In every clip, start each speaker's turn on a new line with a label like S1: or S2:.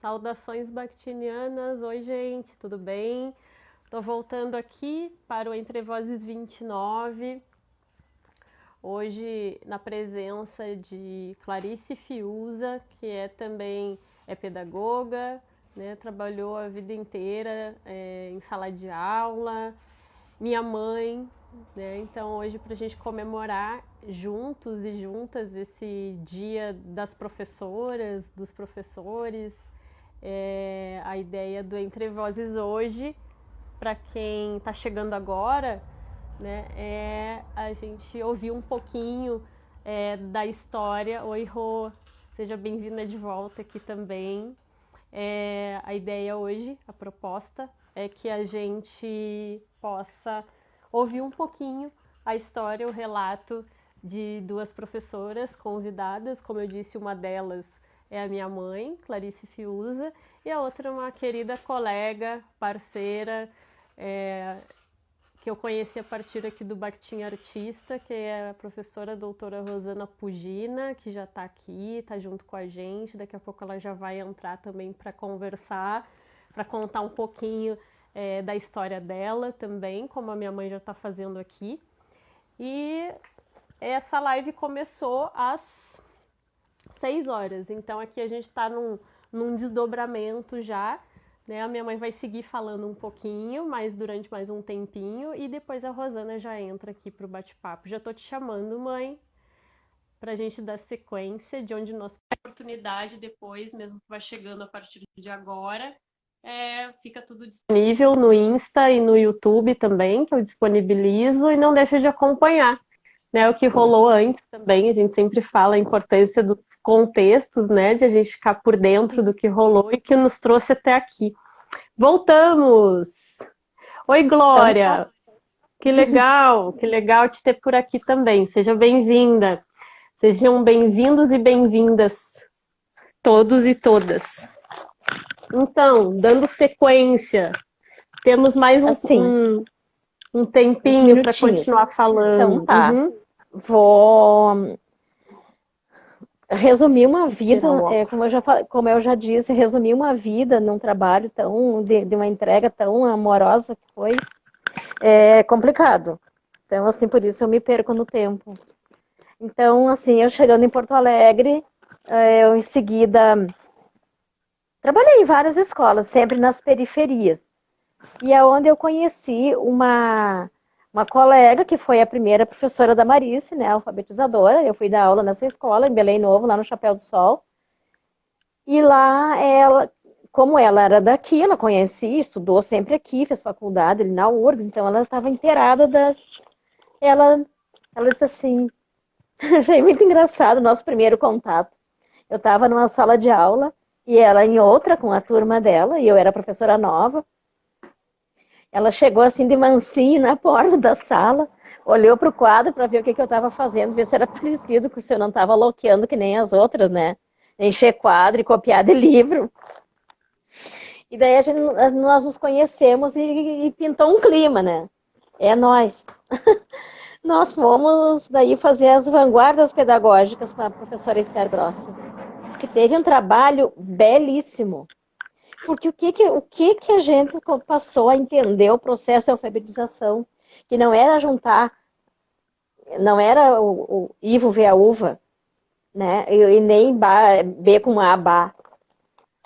S1: Saudações bactinianas, oi gente, tudo bem? Tô voltando aqui para o Entre Vozes 29, hoje na presença de Clarice Fiuza, que também é pedagoga, né? Trabalhou a vida inteira em sala de aula, minha mãe, né? Então hoje para a gente comemorar juntos e juntas esse dia das professoras, dos professores, a ideia do Entre Vozes hoje, para quem está chegando agora, né, é a gente ouvir um pouquinho da história. Oi, Rô, seja bem-vinda de volta aqui também. A ideia hoje, a proposta, é que a gente possa ouvir um pouquinho a história, o relato de duas professoras convidadas. Como eu disse, uma delas é a minha mãe, Clarice Fiuza, e a outra é uma querida colega, parceira, que eu conheci a partir aqui do Bactin Artista, que é a professora doutora Rosana Pugina, que já está aqui, está junto com a gente. Daqui a pouco ela já vai entrar também para conversar, para contar um pouquinho da história dela também, como a minha mãe já está fazendo aqui. E essa live começou às 6 horas, então aqui a gente está num desdobramento já, né? A minha mãe vai seguir falando um pouquinho, mas durante mais um tempinho, e depois a Rosana já entra aqui para o bate-papo. Já estou te chamando, mãe, para a gente dar sequência de onde nós oportunidade depois, mesmo que vai chegando a partir de agora. Fica tudo disponível no Insta e no YouTube também, que eu disponibilizo, e não deixa de acompanhar, né, o que rolou antes também. A gente sempre fala a importância dos contextos, né, de a gente ficar por dentro do que rolou e que nos trouxe até aqui. Voltamos! Oi,
S2: Então, tá.
S1: Glória! Que legal te ter por aqui também. Seja bem-vinda. Sejam bem-vindos e bem-vindas, todos e todas. Então, dando sequência, temos mais
S2: Assim,
S1: um
S2: uns
S1: tempinho para
S2: minutinhos.
S1: continuar
S2: Então,
S1: falando.
S2: tá. Vou resumir uma vida,
S1: Tirar o óculos.
S2: como eu já disse, resumir uma vida num trabalho tão, de uma entrega tão amorosa que foi, é complicado. Então, assim, por isso eu me perco no tempo. Então, assim, eu chegando em Porto Alegre, eu em seguida trabalhei em várias escolas, sempre nas periferias. E é onde eu conheci uma colega que foi a primeira professora da Marice, né, alfabetizadora. Eu fui dar aula nessa escola, em Belém Novo, lá no Chapéu do Sol. E lá, como ela era daqui, ela conhecia, estudou sempre aqui, fez faculdade ali na URGS, então ela estava inteirada das... Ela, ela disse assim, achei muito engraçado o nosso primeiro contato. Eu estava numa sala de aula e ela em outra com a turma dela, e eu era professora nova. Ela chegou assim de mansinho na porta da sala, olhou para o quadro para ver o que eu estava fazendo, ver se era parecido com se eu não estava loqueando que nem as outras, né? Encher quadro e copiar de livro. E daí nós nos conhecemos e pintou um clima, né? É nós. Nós fomos daí fazer as vanguardas pedagógicas com a professora Esther Grossi, que teve um trabalho belíssimo. Porque o que a gente passou a entender o processo de alfabetização, que não era juntar, não era o Ivo ver a uva, né? E nem B com A, Bá.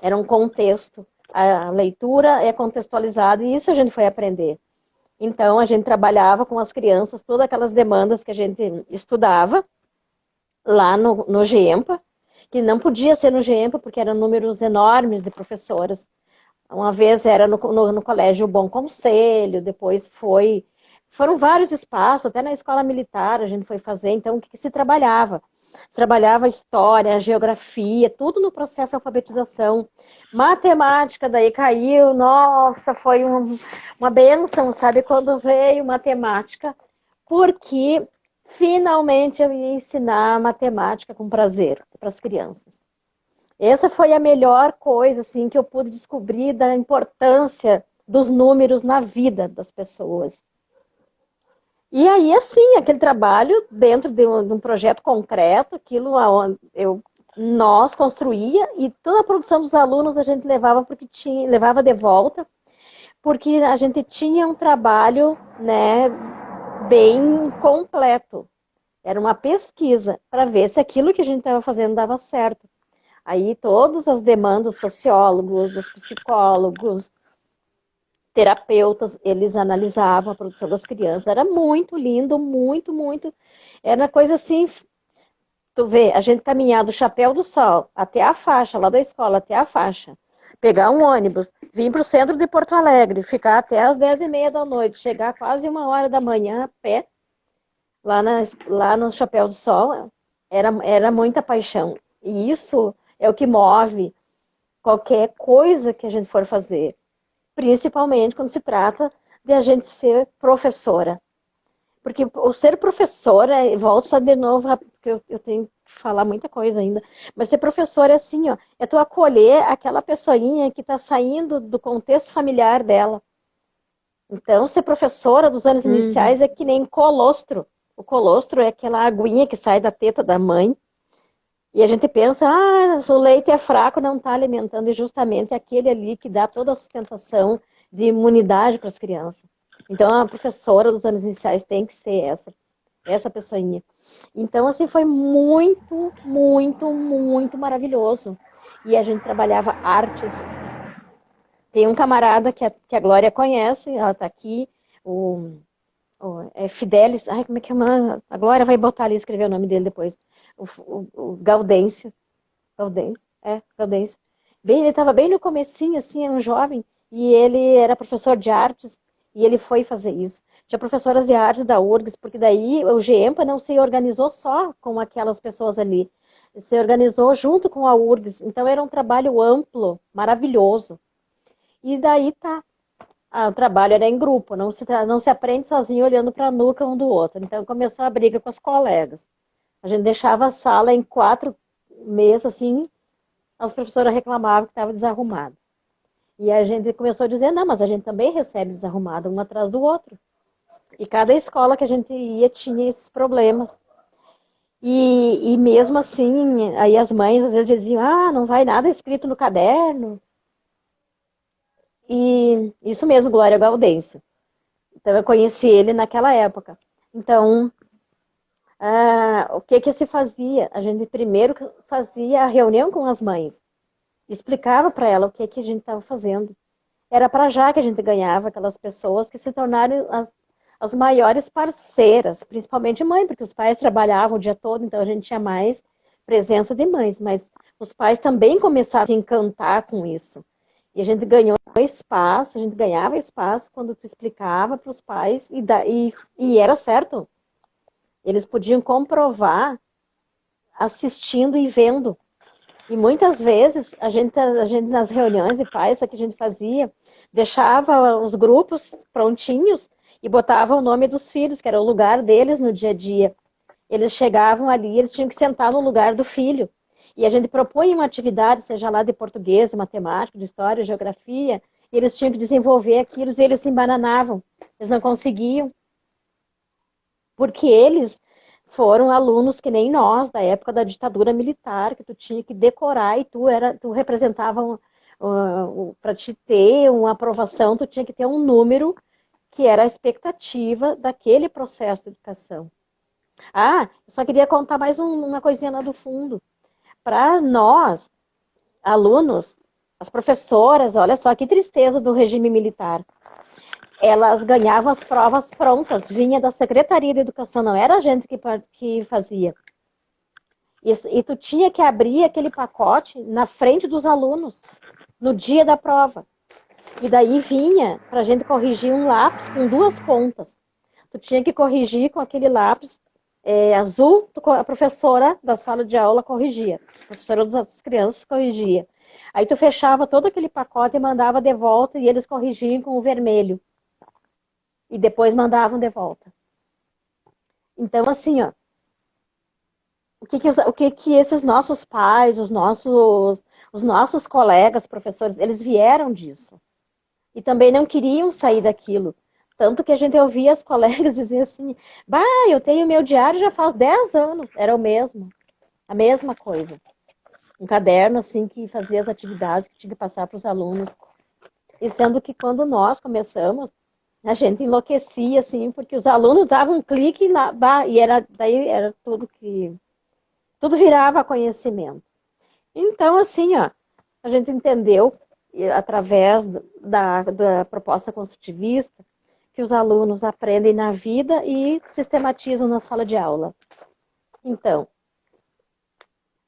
S2: Era um contexto. A leitura é contextualizada e isso a gente foi aprender. Então, a gente trabalhava com as crianças, todas aquelas demandas que a gente estudava lá no GEMPA, que não podia ser no GEMPA porque eram números enormes de professoras. Uma vez era no Colégio Bom Conselho, depois foram vários espaços, até na escola militar a gente foi fazer. Então, o que se trabalhava? Se trabalhava história, geografia, tudo no processo de alfabetização. Matemática, daí caiu, nossa, foi uma benção, sabe, quando veio matemática, porque finalmente eu ia ensinar matemática com prazer para as crianças. Essa foi a melhor coisa assim, que eu pude descobrir da importância dos números na vida das pessoas. E aí, assim, aquele trabalho dentro de um projeto concreto, aquilo eu nós construía e toda a produção dos alunos a gente levava de volta, porque a gente tinha um trabalho, né, bem completo. Era uma pesquisa para ver se aquilo que a gente estava fazendo dava certo. Aí todas as demandas, os sociólogos, os psicólogos, terapeutas, eles analisavam a produção das crianças. Era muito lindo, muito, muito. Era coisa assim, tu vê, a gente caminhar do Chapéu do Sol até a faixa, lá da escola até a faixa, pegar um ônibus, vir para o centro de Porto Alegre, ficar até as 10h30 da noite, chegar quase 1h da manhã a pé, lá no Chapéu do Sol, era muita paixão. E isso é o que move qualquer coisa que a gente for fazer. Principalmente quando se trata de a gente ser professora. Porque o ser professora, volto só de novo, porque eu tenho que falar muita coisa ainda, mas ser professora é assim, ó, é tu acolher aquela pessoinha que está saindo do contexto familiar dela. Então, ser professora dos anos iniciais é que nem colostro. O colostro é aquela aguinha que sai da teta da mãe, e a gente pensa, o leite é fraco, não está alimentando, e justamente é aquele ali que dá toda a sustentação de imunidade para as crianças. Então, a professora dos anos iniciais tem que ser essa pessoinha. Então, assim, foi muito, muito, muito maravilhoso. E a gente trabalhava artes. Tem um camarada que a Glória conhece, ela está aqui, Fidelis, como é que é? A Glória vai botar ali, escrever o nome dele depois. O Gaudêncio. Gaudêncio. Ele estava bem no comecinho, assim, era um jovem, e ele era professor de artes, e ele foi fazer isso. Tinha professoras de artes da URGS, porque daí o GEMPA não se organizou só com aquelas pessoas ali, se organizou junto com a URGS, então era um trabalho amplo, maravilhoso. E daí tá, o trabalho era em grupo, não se aprende sozinho olhando para a nuca um do outro, então começou a briga com as colegas. A gente deixava a sala em 4 mesas, assim, as professoras reclamavam que estava desarrumado. E a gente começou a dizer, não, mas a gente também recebe desarrumado um atrás do outro. E cada escola que a gente ia tinha esses problemas. E mesmo assim, aí as mães às vezes diziam, não vai nada escrito no caderno. E isso mesmo, Glória Gaudêncio. Então eu conheci ele naquela época. Então, o que se fazia? A gente primeiro fazia a reunião com as mães. Explicava para ela o que a gente estava fazendo. Era para já que a gente ganhava aquelas pessoas que se tornaram as maiores parceiras, principalmente mãe, porque os pais trabalhavam o dia todo, então a gente tinha mais presença de mães, mas os pais também começaram a se encantar com isso. E a gente ganhou espaço, a gente ganhava espaço quando tu explicava para os pais, e era certo. Eles podiam comprovar assistindo e vendo. E muitas vezes, a gente nas reuniões de pais, que a gente fazia, deixava os grupos prontinhos e botava o nome dos filhos, que era o lugar deles no dia a dia. Eles chegavam ali, eles tinham que sentar no lugar do filho. E a gente propunha uma atividade, seja lá de português, de matemática, de história, geografia, e eles tinham que desenvolver aquilo, e eles se embananavam. Eles não conseguiam. Porque eles foram alunos que nem nós, da época da ditadura militar, que tu tinha que decorar e tu representava, para te ter uma aprovação, tu tinha que ter um número que era a expectativa daquele processo de educação. Eu só queria contar mais uma coisinha lá do fundo. Para nós, alunos, as professoras, olha só que tristeza do regime militar. Elas ganhavam as provas prontas, vinha da Secretaria de Educação, não era a gente que fazia. E tu tinha que abrir aquele pacote na frente dos alunos, no dia da prova. E daí vinha para a gente corrigir um lápis com 2 pontas. Tu tinha que corrigir com aquele lápis azul, a professora da sala de aula corrigia. A professora das crianças corrigia. Aí tu fechava todo aquele pacote e mandava de volta e eles corrigiam com o vermelho. E depois mandavam de volta. Então, assim, o que esses nossos pais, os nossos colegas, professores, eles vieram disso. E também não queriam sair daquilo. Tanto que a gente ouvia as colegas dizer assim, eu tenho meu diário já faz 10 anos. Era o mesmo. A mesma coisa. um caderno assim que fazia as atividades que tinha que passar para os alunos. E sendo que quando nós começamos, a gente enlouquecia assim, porque os alunos davam um clique lá, e daí era tudo virava conhecimento. Então assim, ó, a gente entendeu através da proposta construtivista que os alunos aprendem na vida e sistematizam na sala de aula. Então,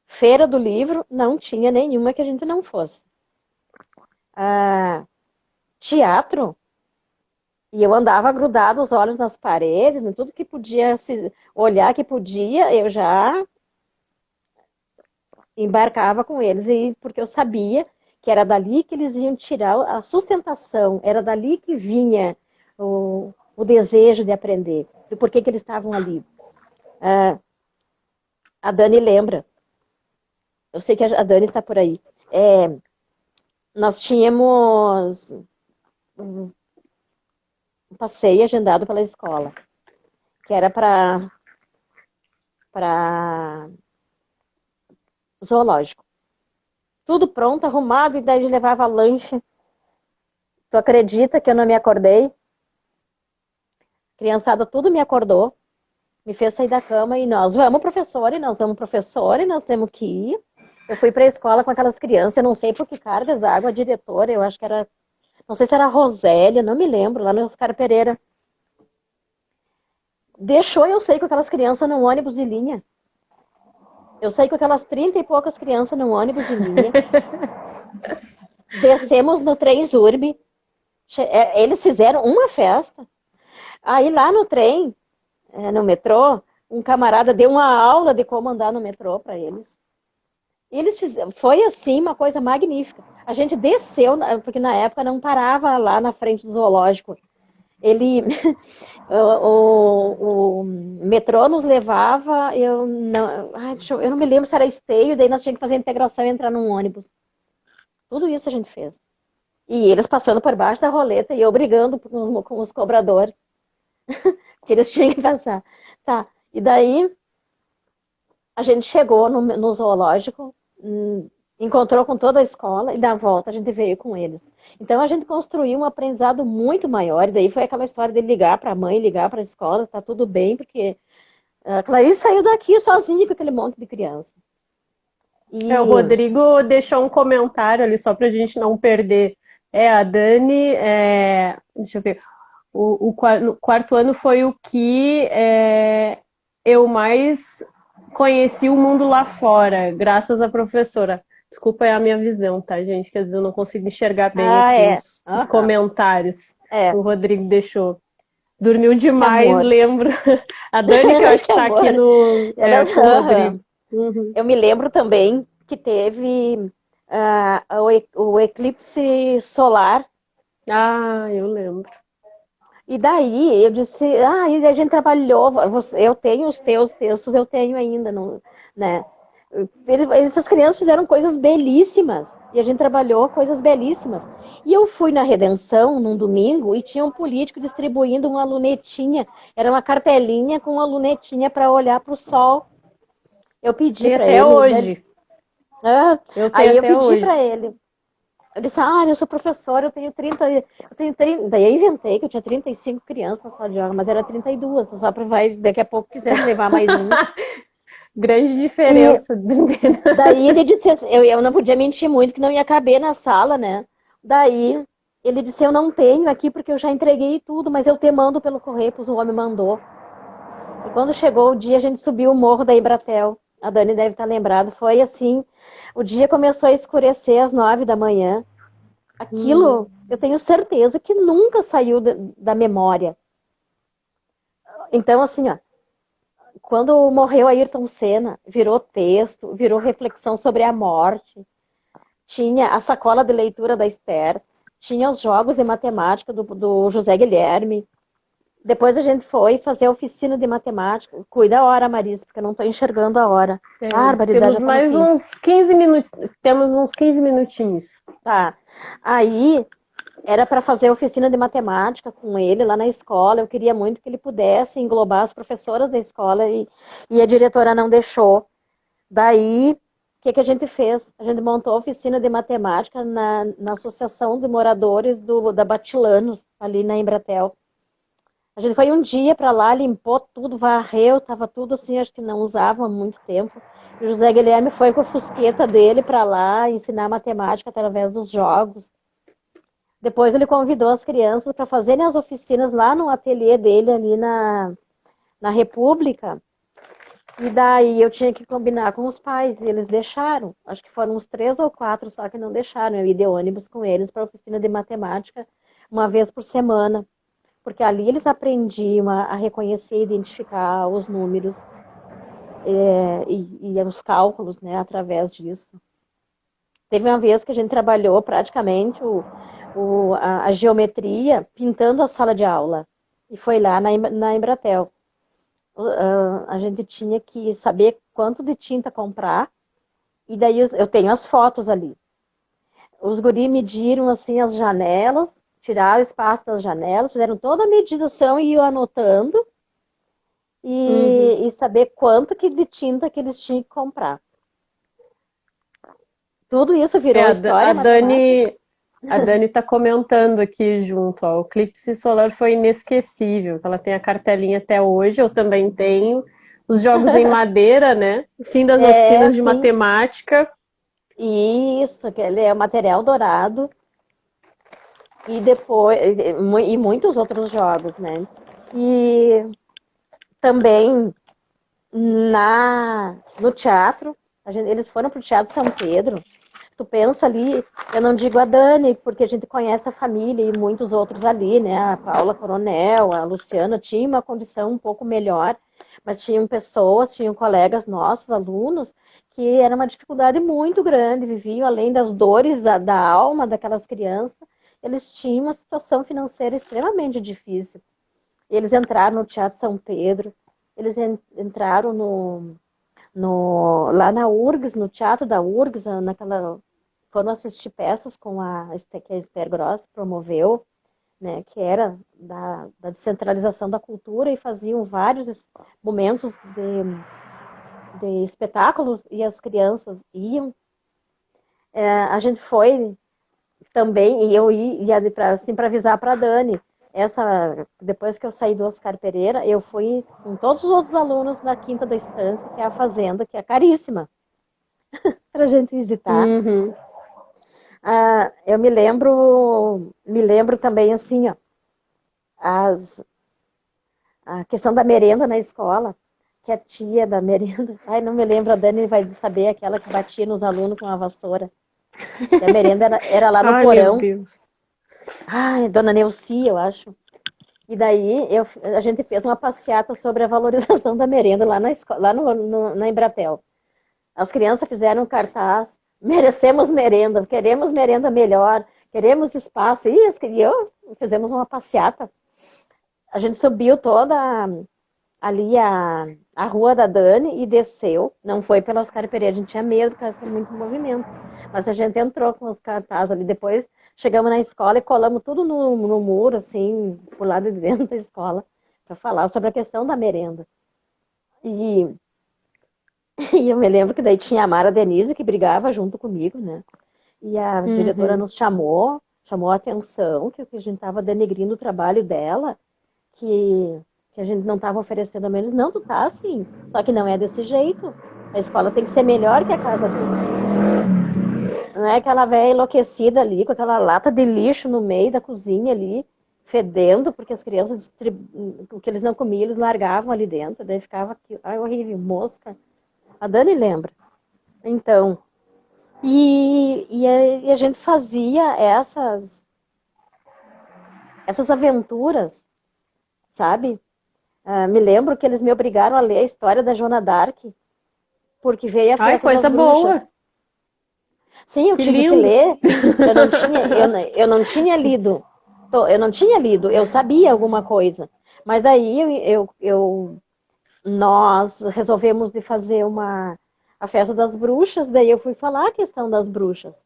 S2: feira do livro não tinha nenhuma que a gente não fosse. Teatro, e eu andava grudado os olhos nas paredes, em tudo que podia olhar que podia, eu já embarcava com eles, porque eu sabia que era dali que eles iam tirar a sustentação, era dali que vinha o desejo de aprender, do porquê que eles estavam ali. A Dani lembra, eu sei que a Dani está por aí. Nós tínhamos um passeio agendado pela escola, que era para zoológico. Tudo pronto, arrumado, e daí levava lanche. Tu acredita que eu não me acordei? Criançada tudo me acordou, me fez sair da cama e nós vamos, professora, e nós vamos, professora, e nós temos que ir. Eu fui para a escola com aquelas crianças, eu não sei por que cargas d'água, a diretora, eu acho que era, não sei se era a Rosélia, não me lembro, lá no Oscar Pereira. Deixou eu sair com aquelas crianças num ônibus de linha. Eu saí com aquelas 30 e poucas crianças num ônibus de linha. Descemos no trem Zurb. Eles fizeram uma festa. Aí lá no trem, no metrô, um camarada deu uma aula de como andar no metrô para eles. E eles fizeram, foi assim uma coisa magnífica. A gente desceu, porque na época não parava lá na frente do zoológico. O metrô nos levava, eu não me lembro se era esteio, daí nós tínhamos que fazer a integração e entrar num ônibus. Tudo isso a gente fez. E eles passando por baixo da roleta e eu brigando com os cobradores. Que eles tinham que passar. Tá. E daí a gente chegou no zoológico, encontrou com toda a escola e da volta a gente veio com eles. Então a gente construiu um aprendizado muito maior. E daí foi aquela história de ligar para a mãe, ligar para a escola, tá tudo bem, porque a Clarice saiu daqui sozinha com aquele monte de criança.
S1: O Rodrigo deixou um comentário ali só para a gente não perder. A Dani, deixa eu ver. O quarto ano foi o que eu mais conheci o mundo lá fora, graças à professora. Desculpa, é a minha visão, tá, gente? Que às vezes eu não consigo enxergar bem aqui os comentários que o Rodrigo deixou. Dormiu demais, lembro. A Dani, que eu acho que tá aqui com o Rodrigo.
S2: Uhum. Eu me lembro também que teve o eclipse solar.
S1: Eu lembro.
S2: E daí eu disse, e a gente trabalhou, eu tenho os teus textos, eu tenho ainda, né? Essas crianças fizeram coisas belíssimas, e a gente trabalhou coisas belíssimas. E eu fui na Redenção, num domingo, e tinha um político distribuindo uma lunetinha, era uma cartelinha com uma lunetinha para olhar para o sol. Eu pedi para ele.
S1: Até hoje.
S2: Aí eu pedi para ele. Eu disse, eu sou professora, eu tenho 30. Daí eu inventei que eu tinha 35 crianças na sala de aula, mas era 32, só para daqui a pouco quisesse levar mais um.
S1: Grande diferença.
S2: Daí ele disse, eu não podia mentir muito, que não ia caber na sala, né? Daí ele disse, eu não tenho aqui porque eu já entreguei tudo, mas eu te mando pelo correio, pois o homem mandou. E quando chegou o dia, a gente subiu o morro da Embratel. A Dani deve estar lembrada. Foi assim, o dia começou a escurecer às 9 da manhã. Aquilo, eu tenho certeza que nunca saiu da memória. Então, assim, quando morreu Ayrton Senna, virou texto, virou reflexão sobre a morte. Tinha a sacola de leitura da Esther, tinha os jogos de matemática do José Guilherme. Depois a gente foi fazer a oficina de matemática. Cuida a hora, Marisa, porque eu não estou enxergando a hora.
S1: Temos mais uns 15 minutos. Temos uns 15 minutinhos.
S2: Tá. Aí era para fazer a oficina de matemática com ele lá na escola. Eu queria muito que ele pudesse englobar as professoras da escola e a diretora não deixou. Daí que a gente fez? A gente montou a oficina de matemática na Associação de Moradores da Batilanos, ali na Embratel. A gente foi um dia para lá, limpou tudo, varreu, estava tudo assim, acho que não usava há muito tempo. E o José Guilherme foi com a fusqueta dele para lá ensinar matemática através dos jogos. Depois ele convidou as crianças para fazerem as oficinas lá no ateliê dele, ali na República. E daí eu tinha que combinar com os pais, e eles deixaram. Acho que foram uns 3 ou 4 só que não deixaram. Eu ia de ônibus com eles para a oficina de matemática uma vez por semana. Porque ali eles aprendiam a reconhecer e identificar os números e os cálculos, né, através disso. Teve uma vez que a gente trabalhou praticamente a geometria pintando a sala de aula. E foi lá na Embratel. A gente tinha que saber quanto de tinta comprar. E daí eu tenho as fotos ali. Os guris mediram assim as janelas, tiraram o espaço das janelas, fizeram toda a medição e iam anotando e saber quanto de tinta que eles tinham que comprar. Tudo isso virou história matemática.
S1: A Dani está comentando aqui junto, ó, o eclipse solar foi inesquecível. Ela tem a cartelinha até hoje, eu também tenho. Os jogos em madeira, né? Sim, das oficinas de
S2: sim.
S1: matemática.
S2: Isso, que ele é material dourado. E depois, e muitos outros jogos, né? E também no teatro, eles foram para o Teatro São Pedro. Tu pensa ali, eu não digo a Dani, porque a gente conhece a família e muitos outros ali, né? A Paula Coronel, a Luciana, tinha uma condição um pouco melhor, mas tinham pessoas, tinham colegas nossos, alunos, que era uma dificuldade muito grande, viviam além das dores da alma daquelas crianças, eles tinham uma situação financeira extremamente difícil. Eles entraram no Teatro São Pedro, eles entraram lá na URGS, no Teatro da URGS, foram assistir peças que a Esther Gross promoveu, né, que era da descentralização da cultura, e faziam vários momentos de espetáculos, e as crianças iam. A gente foi também, e eu ia para avisar para a Dani, depois que eu saí do Oscar Pereira, eu fui com todos os outros alunos na Quinta da Estância, que é a fazenda, que é caríssima, para a gente visitar. Eu me lembro também assim, ó, a questão da merenda na escola, que a tia da merenda, ai, não me lembro, a Dani vai saber, aquela que batia nos alunos com a vassoura. E a merenda era lá no
S1: Ai,
S2: porão.
S1: meu Deus.
S2: Ai, Dona Neuci, eu acho. E daí a gente fez uma passeata sobre a valorização da merenda lá na escola, lá na Embratel. As crianças fizeram um cartaz, merecemos merenda, queremos merenda melhor, queremos espaço. E eu fizemos uma passeata. A gente subiu toda ali a rua da Dani e desceu. Não foi pelo Oscar Pereira, a gente tinha medo, porque era muito movimento. Mas a gente entrou com os cartazes ali. Depois chegamos na escola e colamos tudo no muro, assim, por lado de dentro da escola, para falar sobre a questão da merenda. E eu me lembro que daí tinha a Mara Denise, que brigava junto comigo, né? E a diretora nos chamou a atenção, que a gente estava denegrindo o trabalho dela, que a gente não estava oferecendo a menos. Não, tu tá assim, só que não é desse jeito. A escola tem que ser melhor que a casa dele. Não é aquela velha enlouquecida ali, com aquela lata de lixo no meio da cozinha ali, fedendo, porque as crianças, o que eles não comiam, eles largavam ali dentro, daí ficava aqui, ai, horrível, mosca. A Dani lembra. Então, e a gente fazia essas aventuras, sabe? Me lembro que eles me obrigaram a ler a história da Joana d'Arc, porque veio a festa das bruxas. Boa. Sim, eu tive que ler. Eu não tinha lido. Eu não tinha lido. Eu sabia alguma coisa. Mas daí nós resolvemos de fazer a festa das bruxas. Daí eu fui falar a questão das bruxas.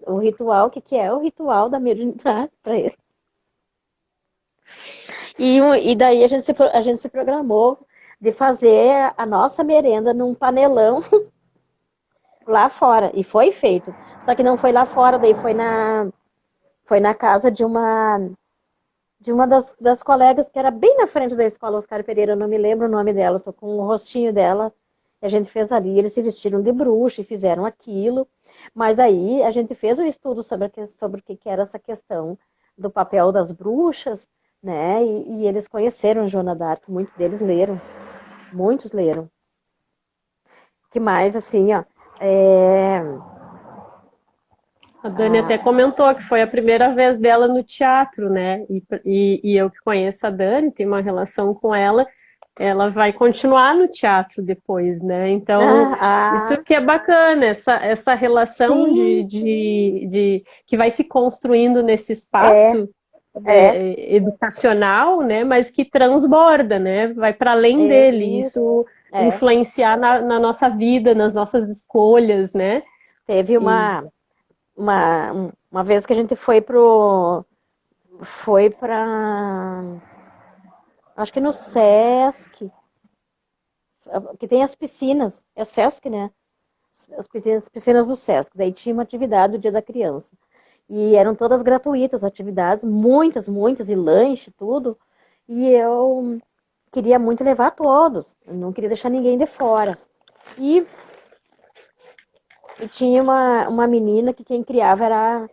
S2: O ritual, o que é o ritual da mediunidade para ele. E daí a gente se programou de fazer a nossa merenda num panelão lá fora. E foi feito. Só que não foi lá fora, daí foi na casa de uma das colegas que era bem na frente da escola Oscar Pereira, eu não me lembro o nome dela, tô com o rostinho dela, e a gente fez ali, eles se vestiram de bruxa e fizeram aquilo, mas aí a gente fez um estudo sobre o que era essa questão do papel das bruxas, né, e eles conheceram Joana d'Arc, muitos leram. Que mais, assim, ó,
S1: A Dani até comentou que foi a primeira vez dela no teatro, né? E eu que conheço a Dani, tenho uma relação com ela vai continuar no teatro depois, né? Então, isso que é bacana, essa relação
S2: sim,
S1: que vai se construindo nesse
S2: é,
S1: espaço
S2: é,
S1: educacional, né? Mas que transborda, né? Vai para além dele,
S2: isso,
S1: isso
S2: é.
S1: influenciar na nossa vida, nas nossas escolhas, né?
S2: Teve
S1: E,
S2: uma vez que a gente foi para, acho que no Sesc, que tem as piscinas, é o Sesc, né? As piscinas do Sesc. Daí tinha uma atividade do Dia da Criança. E eram todas gratuitas, atividades, muitas, muitas, e lanche, tudo. E eu queria muito levar todos, eu não queria deixar ninguém de fora. E, e tinha uma menina que quem criava era.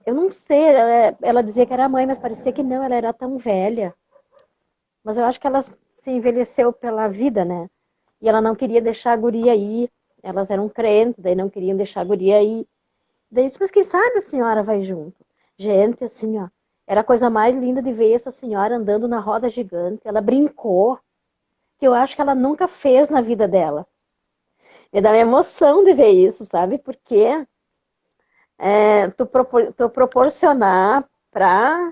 S2: Eu não sei, ela dizia que era mãe, mas parecia que não, ela era tão velha. Mas eu acho que ela se envelheceu pela vida, né? E ela não queria deixar a guria ir. Elas eram crentes, daí não queriam deixar a guria ir. Daí eu disse, mas quem sabe a senhora vai junto? Gente, assim, ó, era a coisa mais linda de ver essa senhora andando na roda gigante. Ela brincou, que eu acho que ela nunca fez na vida dela. Me dá uma emoção de ver isso, sabe? Porque tu proporcionar para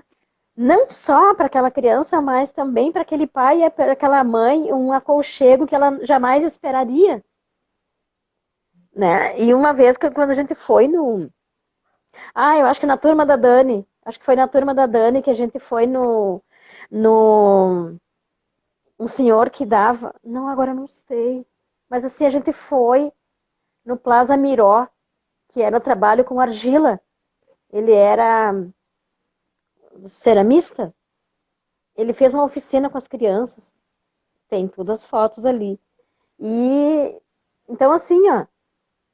S2: não só para aquela criança, mas também para aquele pai e para aquela mãe um aconchego que ela jamais esperaria, né? E uma vez quando a gente foi eu acho que na turma da Dani, acho que foi na turma da Dani que a gente foi no um senhor que dava, não, agora eu não sei, mas assim a gente foi no Plaza Miró, que era trabalho com argila. Ele era ceramista, ele fez uma oficina com as crianças, tem todas as fotos ali. E então, assim, ó,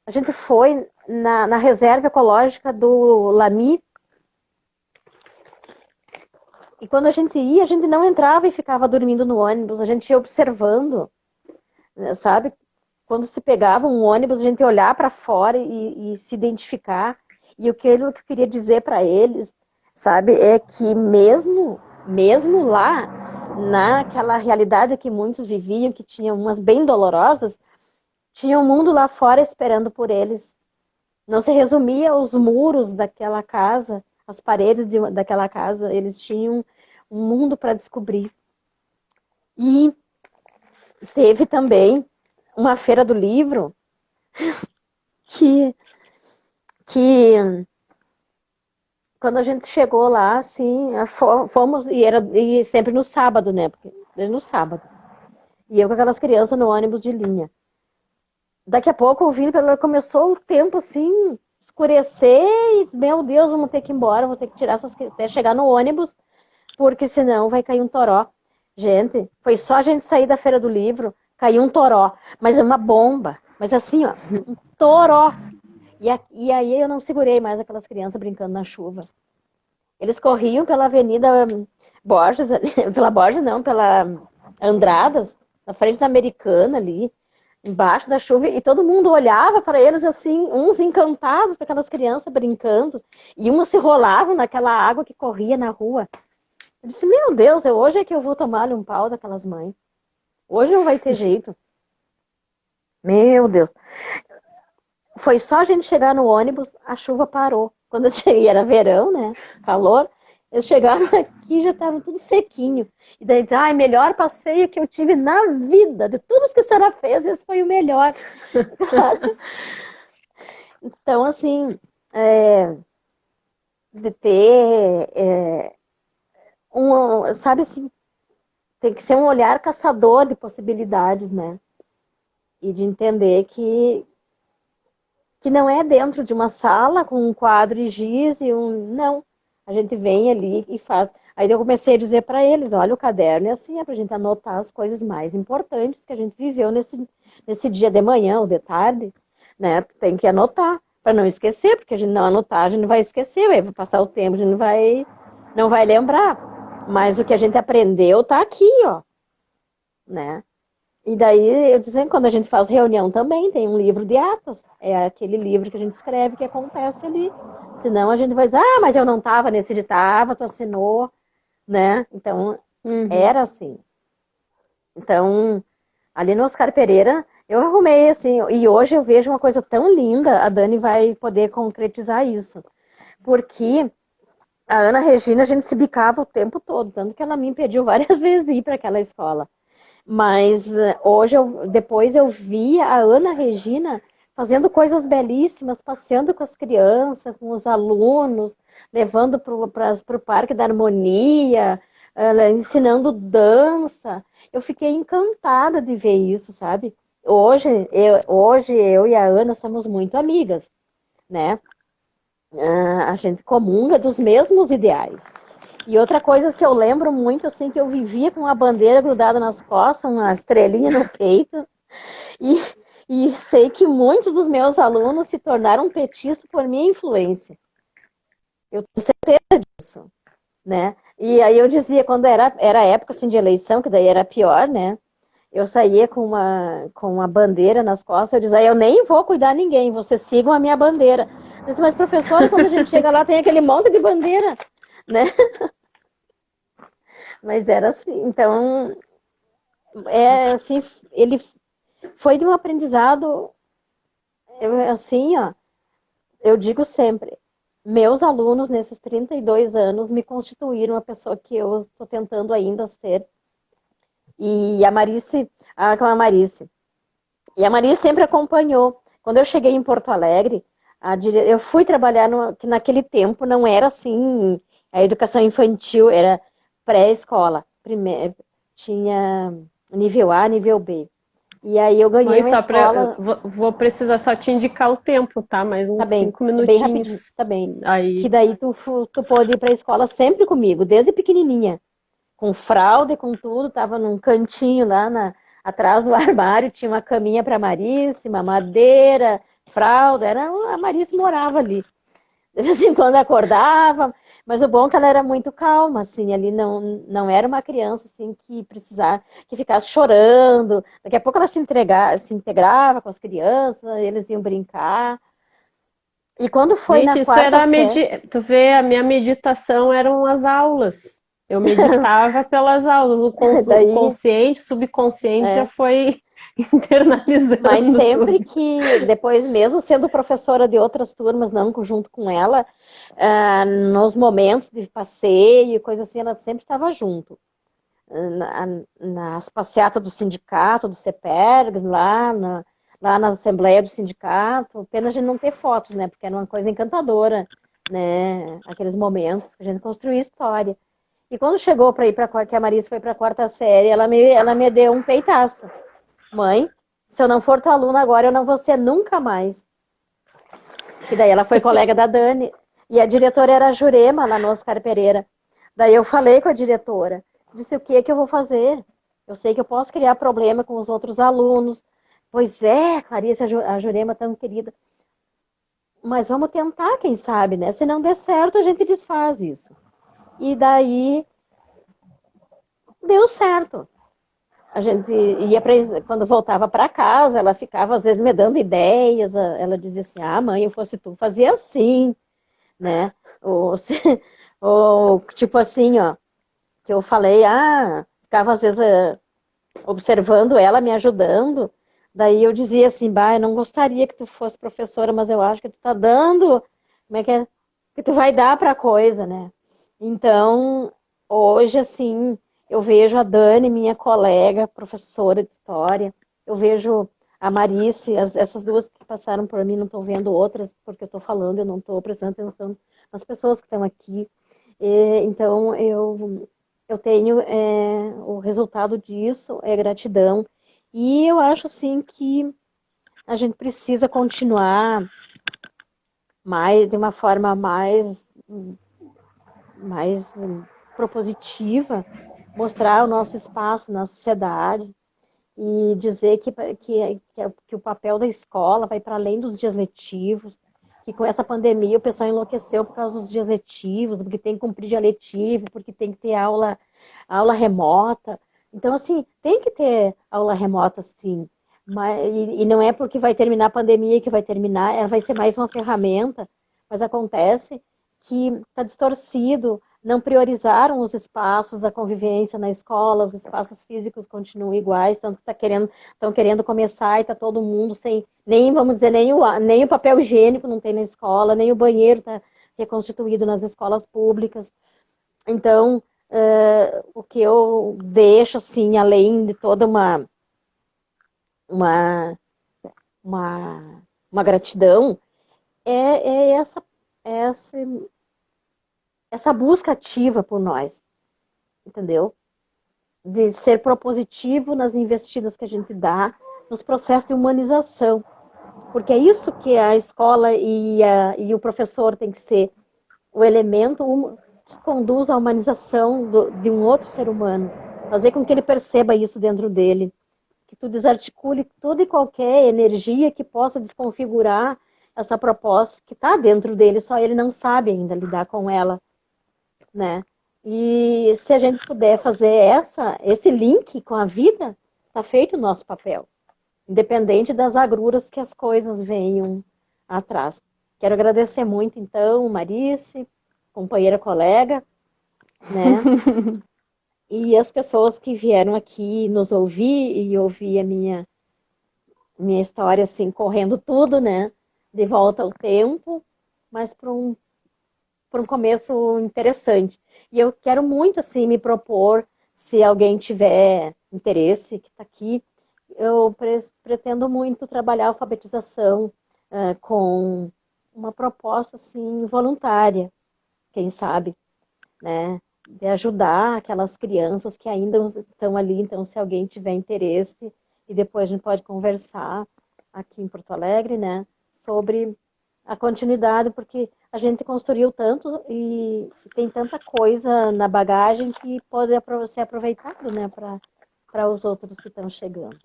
S2: a gente foi na reserva ecológica do Lami, e quando a gente ia, a gente não entrava e ficava dormindo no ônibus, a gente ia observando, né, sabe? Quando se pegava um ônibus, a gente ia olhar para fora e se identificar. E o que eu queria dizer para eles, sabe, é que mesmo lá, naquela realidade que muitos viviam, que tinha umas bem dolorosas, tinha um mundo lá fora esperando por eles. Não se resumia aos muros daquela casa, as paredes daquela casa, eles tinham um mundo para descobrir. E teve também uma feira do livro que quando a gente chegou lá, assim, fomos, e sempre no sábado, né? Porque era no sábado. E eu com aquelas crianças no ônibus de linha. Daqui a pouco começou o tempo assim, escurecer, e meu Deus, vamos ter que ir embora, vou ter que tirar essas até chegar no ônibus, porque senão vai cair um toró. Gente, foi só a gente sair da Feira do Livro, caiu um toró, mas é uma bomba. Mas assim, ó, um toró. E aí eu não segurei mais aquelas crianças brincando na chuva. Eles corriam pela Avenida Borges, pela Borges não, pela Andradas, na frente da Americana ali, embaixo da chuva, e todo mundo olhava para eles assim, uns encantados com aquelas crianças brincando, e umas se rolavam naquela água que corria na rua. Eu disse, meu Deus, hoje é que eu vou tomar um pau daquelas mães. Hoje não vai ter jeito. Meu Deus. Foi só a gente chegar no ônibus, a chuva parou. Quando eu cheguei, era verão, né? Calor. Eles chegaram aqui já estava tudo sequinho. E daí diz, melhor passeio que eu tive na vida. De tudo que a senhora fez, esse foi o melhor. Então, assim, de ter sabe assim, tem que ser um olhar caçador de possibilidades, né? E de entender que que não é dentro de uma sala com um quadro e giz e não. A gente vem ali e faz. Aí eu comecei a dizer para eles, olha, o caderno é assim, é para a gente anotar as coisas mais importantes que a gente viveu nesse dia de manhã ou de tarde, né? Tem que anotar para não esquecer, porque a gente não anotar, a gente não vai esquecer, vai passar o tempo, a gente não vai lembrar. Mas o que a gente aprendeu tá aqui, ó, né? E daí, eu dizendo, quando a gente faz reunião também, tem um livro de atas. É aquele livro que a gente escreve que acontece ali. Senão a gente vai dizer, ah, mas eu não estava nesse dia, tava, tu assinou, né? Então, era assim. Então, ali no Oscar Pereira, eu arrumei assim, e hoje eu vejo uma coisa tão linda, a Dani vai poder concretizar isso. Porque a Ana Regina, a gente se bicava o tempo todo, tanto que ela me impediu várias vezes de ir para aquela escola. Mas hoje, depois eu vi a Ana Regina fazendo coisas belíssimas, passeando com as crianças, com os alunos, levando para o Parque da Harmonia, ensinando dança. Eu fiquei encantada de ver isso, sabe? Hoje eu e a Ana somos muito amigas, né? A gente comunga dos mesmos ideais. E outra coisa que eu lembro muito, assim, que eu vivia com uma bandeira grudada nas costas, uma estrelinha no peito, e, e sei que muitos dos meus alunos se tornaram petistas por minha influência. Eu tenho certeza disso, né? E aí eu dizia, quando era época assim, de eleição, que daí era pior, né? Eu saía com uma bandeira nas costas, eu dizia, eu nem vou cuidar de ninguém, vocês sigam a minha bandeira. Eu disse, mas professora, quando a gente chega lá tem aquele monte de bandeira, né? Mas era assim, então, assim, ele foi de um aprendizado, assim, ó, eu digo sempre, meus alunos nesses 32 anos me constituíram a pessoa que eu estou tentando ainda ser. E a Marice, a Marice, e a Marice sempre acompanhou. Quando eu cheguei em Porto Alegre, eu fui trabalhar que naquele tempo não era assim, a educação infantil era pré-escola, tinha nível A, nível B. E aí eu ganhei
S1: Mas
S2: uma
S1: só
S2: escola.
S1: vou precisar só te indicar o tempo, tá? Mais
S2: Tá
S1: uns
S2: bem,
S1: 5
S2: é bem rapidinho,
S1: minutinhos.
S2: tá bem. Que
S1: Aí.
S2: daí tu pôde ir pra escola sempre comigo, desde pequenininha. Com fralda e com tudo, tava num cantinho lá atrás do armário, tinha uma caminha para Marice, uma madeira, fralda, a Marice morava ali. De vez em quando acordava, mas o bom é que ela era muito calma, assim, ali não era uma criança assim que ficasse chorando. Daqui a pouco ela se integrava com as crianças, eles iam brincar. E quando foi na
S1: Gente, isso
S2: quarta
S1: era
S2: série,
S1: tu vê, a minha meditação eram as aulas. Eu meditava pelas aulas. O
S2: daí,
S1: consciente, o subconsciente já
S2: é,
S1: foi
S2: mas
S1: internalizando
S2: sempre
S1: tudo.
S2: que, depois, mesmo sendo professora de outras turmas, não junto com ela, nos momentos de passeio e coisa assim, ela sempre estava junto. Nas passeatas do sindicato, do CEPERGS, lá na Assembleia do Sindicato, pena a gente não ter fotos, né? Porque era uma coisa encantadora, né? Aqueles momentos que a gente construía história. E quando chegou para ir para que a Marisa foi para a quarta série, ela me deu um peitaço. Mãe, se eu não for tua aluna agora, eu não vou ser nunca mais. E daí ela foi colega da Dani. E a diretora era a Jurema, lá no Oscar Pereira. Daí eu falei com a diretora. Disse, o que é que eu vou fazer? Eu sei que eu posso criar problema com os outros alunos. Pois é, Clarice, a Jurema tão querida. Mas vamos tentar, quem sabe, né? Se não der certo, a gente desfaz isso. E daí deu certo. A gente ia quando voltava para casa, ela ficava às vezes me dando ideias. Ela dizia assim: "Ah, mãe, eu fosse tu, fazia assim", né? Ou, ou tipo assim, ó, que eu falei, ficava às vezes observando ela, me ajudando. Daí eu dizia assim: "Bah, eu não gostaria que tu fosse professora, mas eu acho que tu tá dando, como é que tu vai dar para a coisa, né?" Então, hoje, assim, eu vejo a Dani, minha colega, professora de história, eu vejo a Marice, essas duas que passaram por mim, não estou vendo outras, porque eu estou falando, eu não estou prestando atenção nas pessoas que estão aqui. Então, eu tenho o resultado disso, é gratidão. E eu acho, assim, que a gente precisa continuar de uma forma mais propositiva, mostrar o nosso espaço na sociedade e dizer que o papel da escola vai para além dos dias letivos, que com essa pandemia o pessoal enlouqueceu por causa dos dias letivos, porque tem que cumprir dia letivo, porque tem que ter aula remota. Então, assim, tem que ter aula remota, sim. E não é porque vai terminar a pandemia que vai terminar, ela vai ser mais uma ferramenta, mas acontece que está distorcido, não priorizaram os espaços da convivência na escola, os espaços físicos continuam iguais, tanto que estão querendo começar e está todo mundo sem, nem, vamos dizer, nem o papel higiênico não tem na escola, nem o banheiro está reconstituído nas escolas públicas. Então, o que eu deixo, assim, além de toda uma, uma gratidão, é essa busca ativa por nós, entendeu? De ser propositivo nas investidas que a gente dá, nos processos de humanização. Porque é isso que a escola e o professor tem que ser, o elemento que conduz à humanização de um outro ser humano. Fazer com que ele perceba isso dentro dele. Que tu desarticule toda e qualquer energia que possa desconfigurar essa proposta que está dentro dele, só ele não sabe ainda lidar com ela, né? E se a gente puder fazer esse link com a vida, está feito o nosso papel, independente das agruras que as coisas venham atrás. Quero agradecer muito, então, Marice, companheira, colega, né? E as pessoas que vieram aqui nos ouvir e ouvir a minha história, assim, correndo tudo, né? De volta ao tempo, mas para um começo interessante. E eu quero muito, assim, me propor, se alguém tiver interesse, que está aqui, eu pretendo muito trabalhar a alfabetização com uma proposta, assim, voluntária, quem sabe, né? De ajudar aquelas crianças que ainda estão ali. Então, se alguém tiver interesse, e depois a gente pode conversar aqui em Porto Alegre, né? Sobre a continuidade, porque a gente construiu tanto e tem tanta coisa na bagagem que pode ser aproveitado, né, para os outros que estão chegando.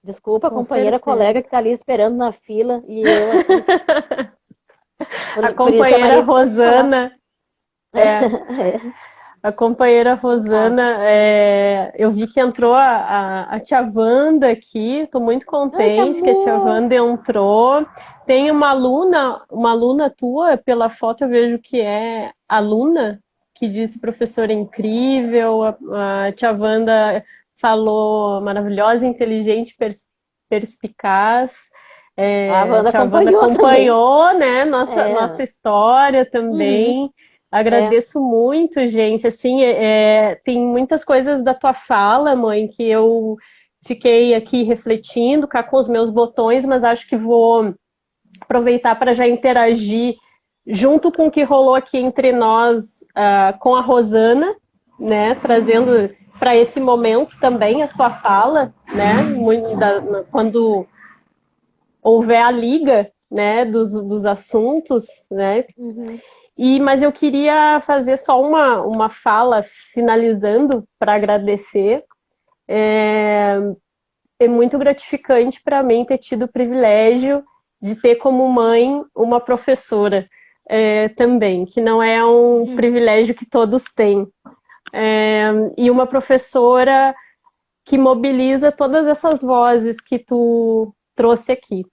S2: Desculpa,
S1: Com
S2: companheira,
S1: certeza.
S2: colega que está ali esperando na fila e eu aqui.
S1: A companheira Rosana.
S2: É.
S1: A companheira Rosana, eu vi que entrou a tia Wanda aqui, estou muito contente que a tia Wanda entrou. Tem uma aluna tua, pela foto eu vejo que é aluna, que disse professora incrível, a tia Wanda falou maravilhosa, inteligente, perspicaz.
S2: A Wanda
S1: a tia Wanda acompanhou, né, nossa história também.
S2: Uhum.
S1: Agradeço muito, gente. Assim, tem muitas coisas da tua fala, mãe, que eu fiquei aqui refletindo cá com os meus botões, mas acho que vou aproveitar para já interagir junto com o que rolou aqui entre nós com a Rosana, né? Trazendo para esse momento também a tua fala, né? Quando houver a liga, né, dos assuntos, né?
S2: Uhum.
S1: Mas eu queria fazer só uma fala finalizando para agradecer. É muito gratificante para mim ter tido o privilégio de ter como mãe uma professora também, que não é um privilégio que todos têm. E uma professora que mobiliza todas essas vozes que tu trouxe aqui,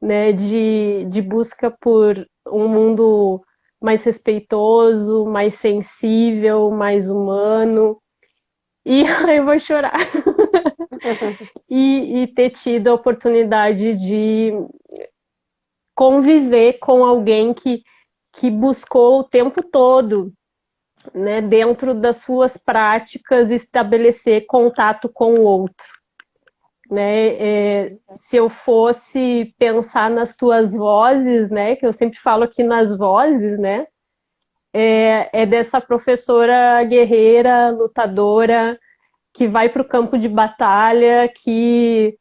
S1: né, de busca por um mundo mais respeitoso, mais sensível, mais humano. E aí eu vou chorar. E ter tido a oportunidade de conviver com alguém que buscou o tempo todo, né, dentro das suas práticas, estabelecer contato com o outro. Né? Se eu fosse pensar nas tuas vozes, né, que eu sempre falo aqui nas vozes, né, é dessa professora guerreira, lutadora, que vai para o campo de batalha, que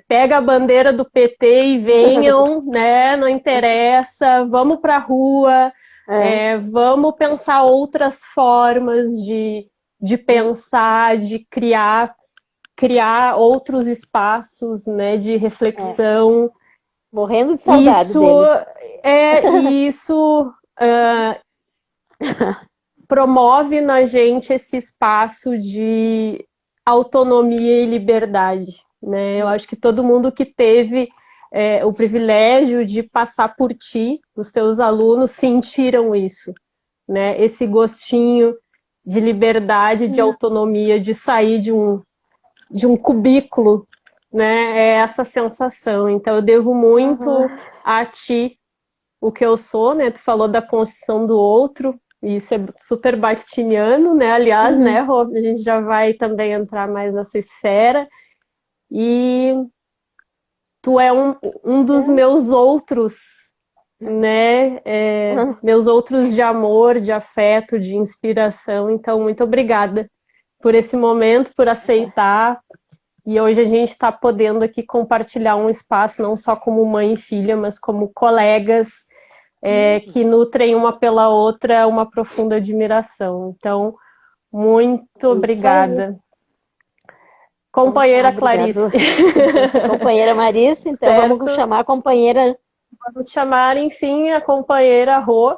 S1: pega a bandeira do PT e venham, né? Não interessa, vamos para a rua, vamos pensar outras formas de pensar, de criar outros espaços, né, de reflexão.
S2: Morrendo de saudade deles.
S1: Isso promove na gente esse espaço de autonomia e liberdade, né? Eu acho que todo mundo que teve o privilégio de passar por ti, os teus alunos sentiram isso, né? Esse gostinho de liberdade, de autonomia, de sair de um cubículo, né? É essa sensação. Então eu devo muito a ti o que eu sou, né? Tu falou da construção do outro, e isso é super bakhtiniano, né? Aliás, né, Rô, a gente já vai também entrar mais nessa esfera. E tu é um dos meus outros, né? Meus outros de amor, de afeto, de inspiração. Então, muito obrigada por esse momento, por aceitar. E hoje a gente está podendo aqui compartilhar um espaço, não só como mãe e filha, mas como colegas que nutrem uma pela outra uma profunda admiração. Então, muito obrigada. Companheira Clarice.
S2: Companheira Marissa, então certo. Vamos chamar a companheira.
S1: Vamos chamar, enfim, a companheira Rô.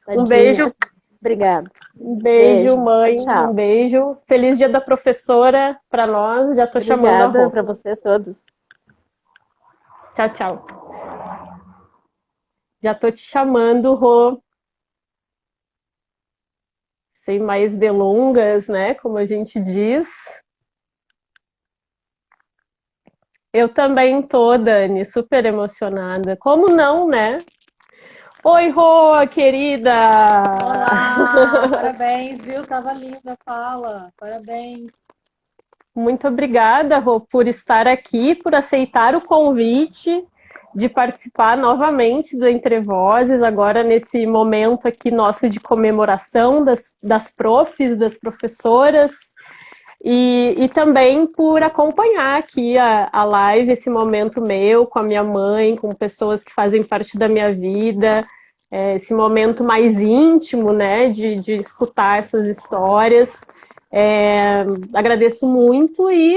S1: Um beijo.
S2: Obrigada.
S1: Um beijo, mãe. Tchau. Um beijo. Feliz Dia da Professora para nós. Já estou chamando a Rô.
S2: Para vocês todos.
S1: Tchau, tchau. Já estou te chamando, Rô. Sem mais delongas, né? Como a gente diz. Eu também tô, Dani, super emocionada. Como não, né? Oi, Rô, querida!
S3: Olá, parabéns, viu? Tava linda a fala, parabéns.
S1: Muito obrigada, Rô, por estar aqui, por aceitar o convite de participar novamente do Entre Vozes, agora nesse momento aqui nosso de comemoração das profs, das professoras, e também por acompanhar aqui a live, esse momento meu com a minha mãe, com pessoas que fazem parte da minha vida, esse momento mais íntimo, né, de escutar essas histórias. Agradeço muito e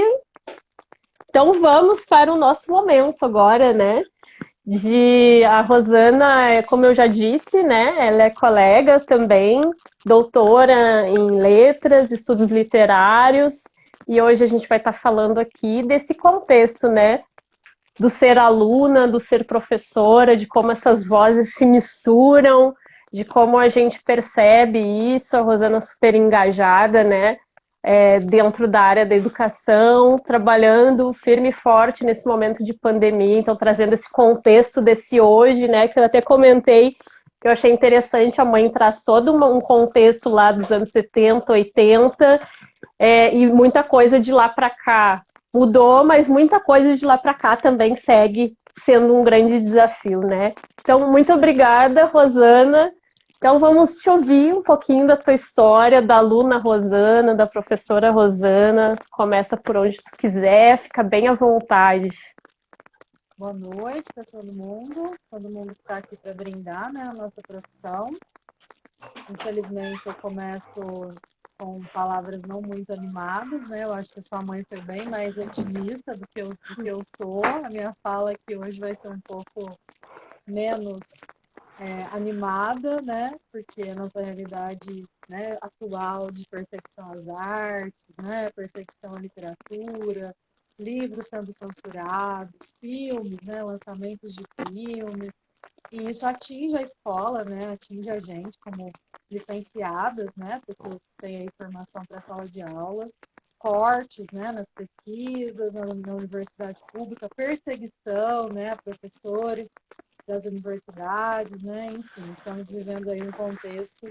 S1: então vamos para o nosso momento agora, né? A Rosana, como eu já disse, né? Ela é colega também, doutora em letras, estudos literários, e hoje a gente vai estar falando aqui desse contexto, né? Do ser aluna, do ser professora, de como essas vozes se misturam, de como a gente percebe isso. A Rosana super engajada, né? Dentro da área da educação, trabalhando firme e forte nesse momento de pandemia, então trazendo esse contexto desse hoje, né, que eu até comentei, que eu achei interessante, a mãe traz todo um contexto lá dos anos 70, 80, e muita coisa de lá para cá mudou, mas muita coisa de lá para cá também segue sendo um grande desafio, né? Então, muito obrigada, Rosana. Então, vamos te ouvir um pouquinho da tua história, da aluna Rosana, da professora Rosana. Começa por onde tu quiser, fica bem à vontade.
S3: Boa noite para todo mundo que está aqui para brindar, né, a nossa profissão. Infelizmente, eu começo com palavras não muito animadas, né? Eu acho que a sua mãe foi bem mais otimista do que eu sou. A minha fala aqui hoje vai ser um pouco menos animada, né? Porque a nossa realidade, né, atual de perseguição às artes, né, perseguição à literatura, livros sendo censurados, filmes, né, lançamentos de filmes, e isso atinge a escola, né, atinge a gente como licenciadas, né, pessoas que têm aí formação para sala de aula, cortes, né, nas pesquisas, na universidade pública, perseguição, né, a professores das universidades, né? Enfim, estamos vivendo aí um contexto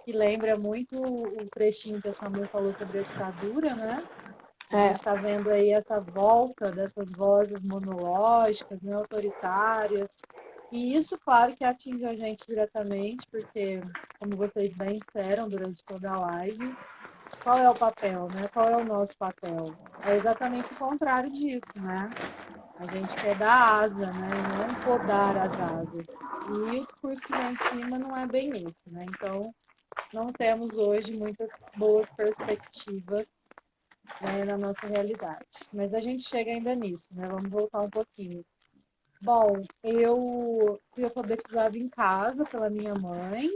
S3: que lembra muito o trechinho que a sua mãe falou sobre a ditadura, né? A gente está vendo aí essa volta dessas vozes monológicas, né, autoritárias, e isso, claro, que atinge a gente diretamente, porque, como vocês bem disseram durante toda a live, qual é o papel, né? Qual é o nosso papel? É exatamente o contrário disso, né? A gente quer dar asa, né? E não podar as asas. E o discurso que vem em cima não é bem isso, né? Então, não temos hoje muitas boas perspectivas, né, na nossa realidade. Mas a gente chega ainda nisso, né? Vamos voltar um pouquinho. Bom, eu fui alfabetizada em casa pela minha mãe.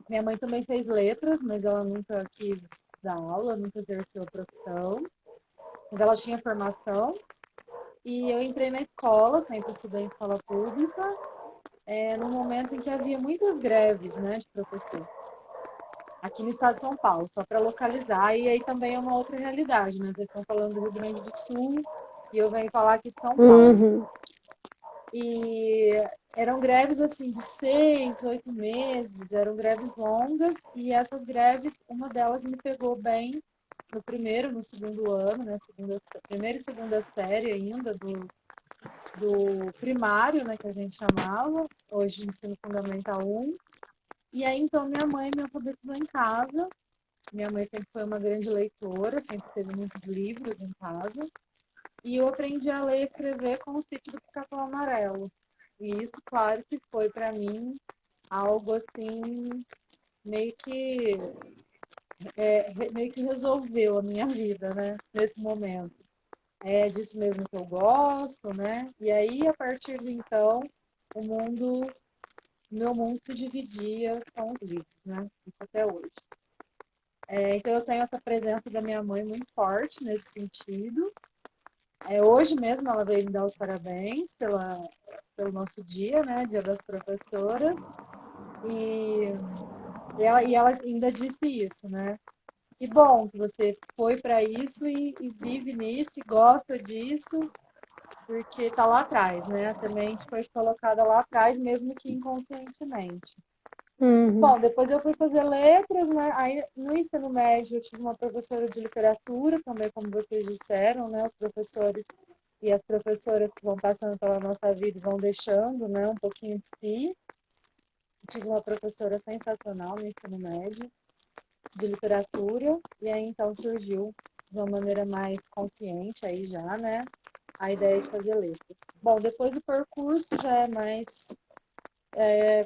S3: Minha mãe também fez letras, mas ela nunca quis dar aula, nunca exerceu a profissão. Mas ela tinha formação. E eu entrei na escola, sempre estudei em escola pública, no momento em que havia muitas greves, né, de professor. Aqui no estado de São Paulo, só para localizar, e aí também é uma outra realidade, né? Vocês estão falando do Rio Grande do Sul e eu venho falar aqui de São Paulo.
S2: Uhum.
S3: E eram greves assim de 6, 8 meses, eram greves longas, e essas greves, uma delas me pegou bem no primeiro, no segundo ano, né? Primeira e segunda série ainda do primário, né, que a gente chamava, hoje ensino fundamental 1. E aí, então, minha mãe me alfabetizou em casa. Minha mãe sempre foi uma grande leitora, sempre teve muitos livros em casa. E eu aprendi a ler e escrever com o Sítio do Pica-Pau Amarelo. E isso, claro, que foi para mim algo assim, meio que, meio que resolveu a minha vida, né, nesse momento. É disso mesmo que eu gosto, né? E aí, a partir de então, meu mundo se dividia com os livros, né? Isso até hoje. Então, eu tenho essa presença da minha mãe muito forte nesse sentido. Hoje mesmo ela veio me dar os parabéns pelo nosso dia, né? Dia das professoras. E ela ainda disse isso, né? Que bom que você foi para isso e vive nisso e gosta disso, porque está lá atrás, né? A semente foi colocada lá atrás, mesmo que inconscientemente.
S2: Uhum.
S3: Bom, depois eu fui fazer letras, né? Aí no ensino médio eu tive uma professora de literatura, também como vocês disseram, né? Os professores e as professoras que vão passando pela nossa vida vão deixando, né? Um pouquinho de si. Tive uma professora sensacional no ensino médio de literatura, e aí então surgiu de uma maneira mais consciente aí já, né? A ideia de fazer letras. Bom, depois do percurso já é mais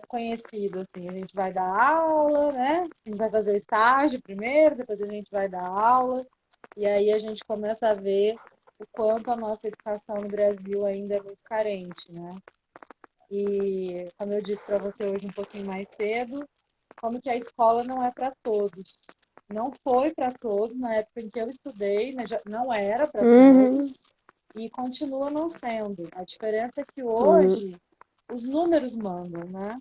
S3: conhecido, assim, a gente vai dar aula, né? A gente vai fazer estágio primeiro, depois a gente vai dar aula, e aí a gente começa a ver o quanto a nossa educação no Brasil ainda é muito carente, né? E, como eu disse para você hoje um pouquinho mais cedo, como que a escola não é para todos. Não foi para todos, na época em que eu estudei, né, não era para todos, e continua não sendo. A diferença é que hoje os números mandam, né?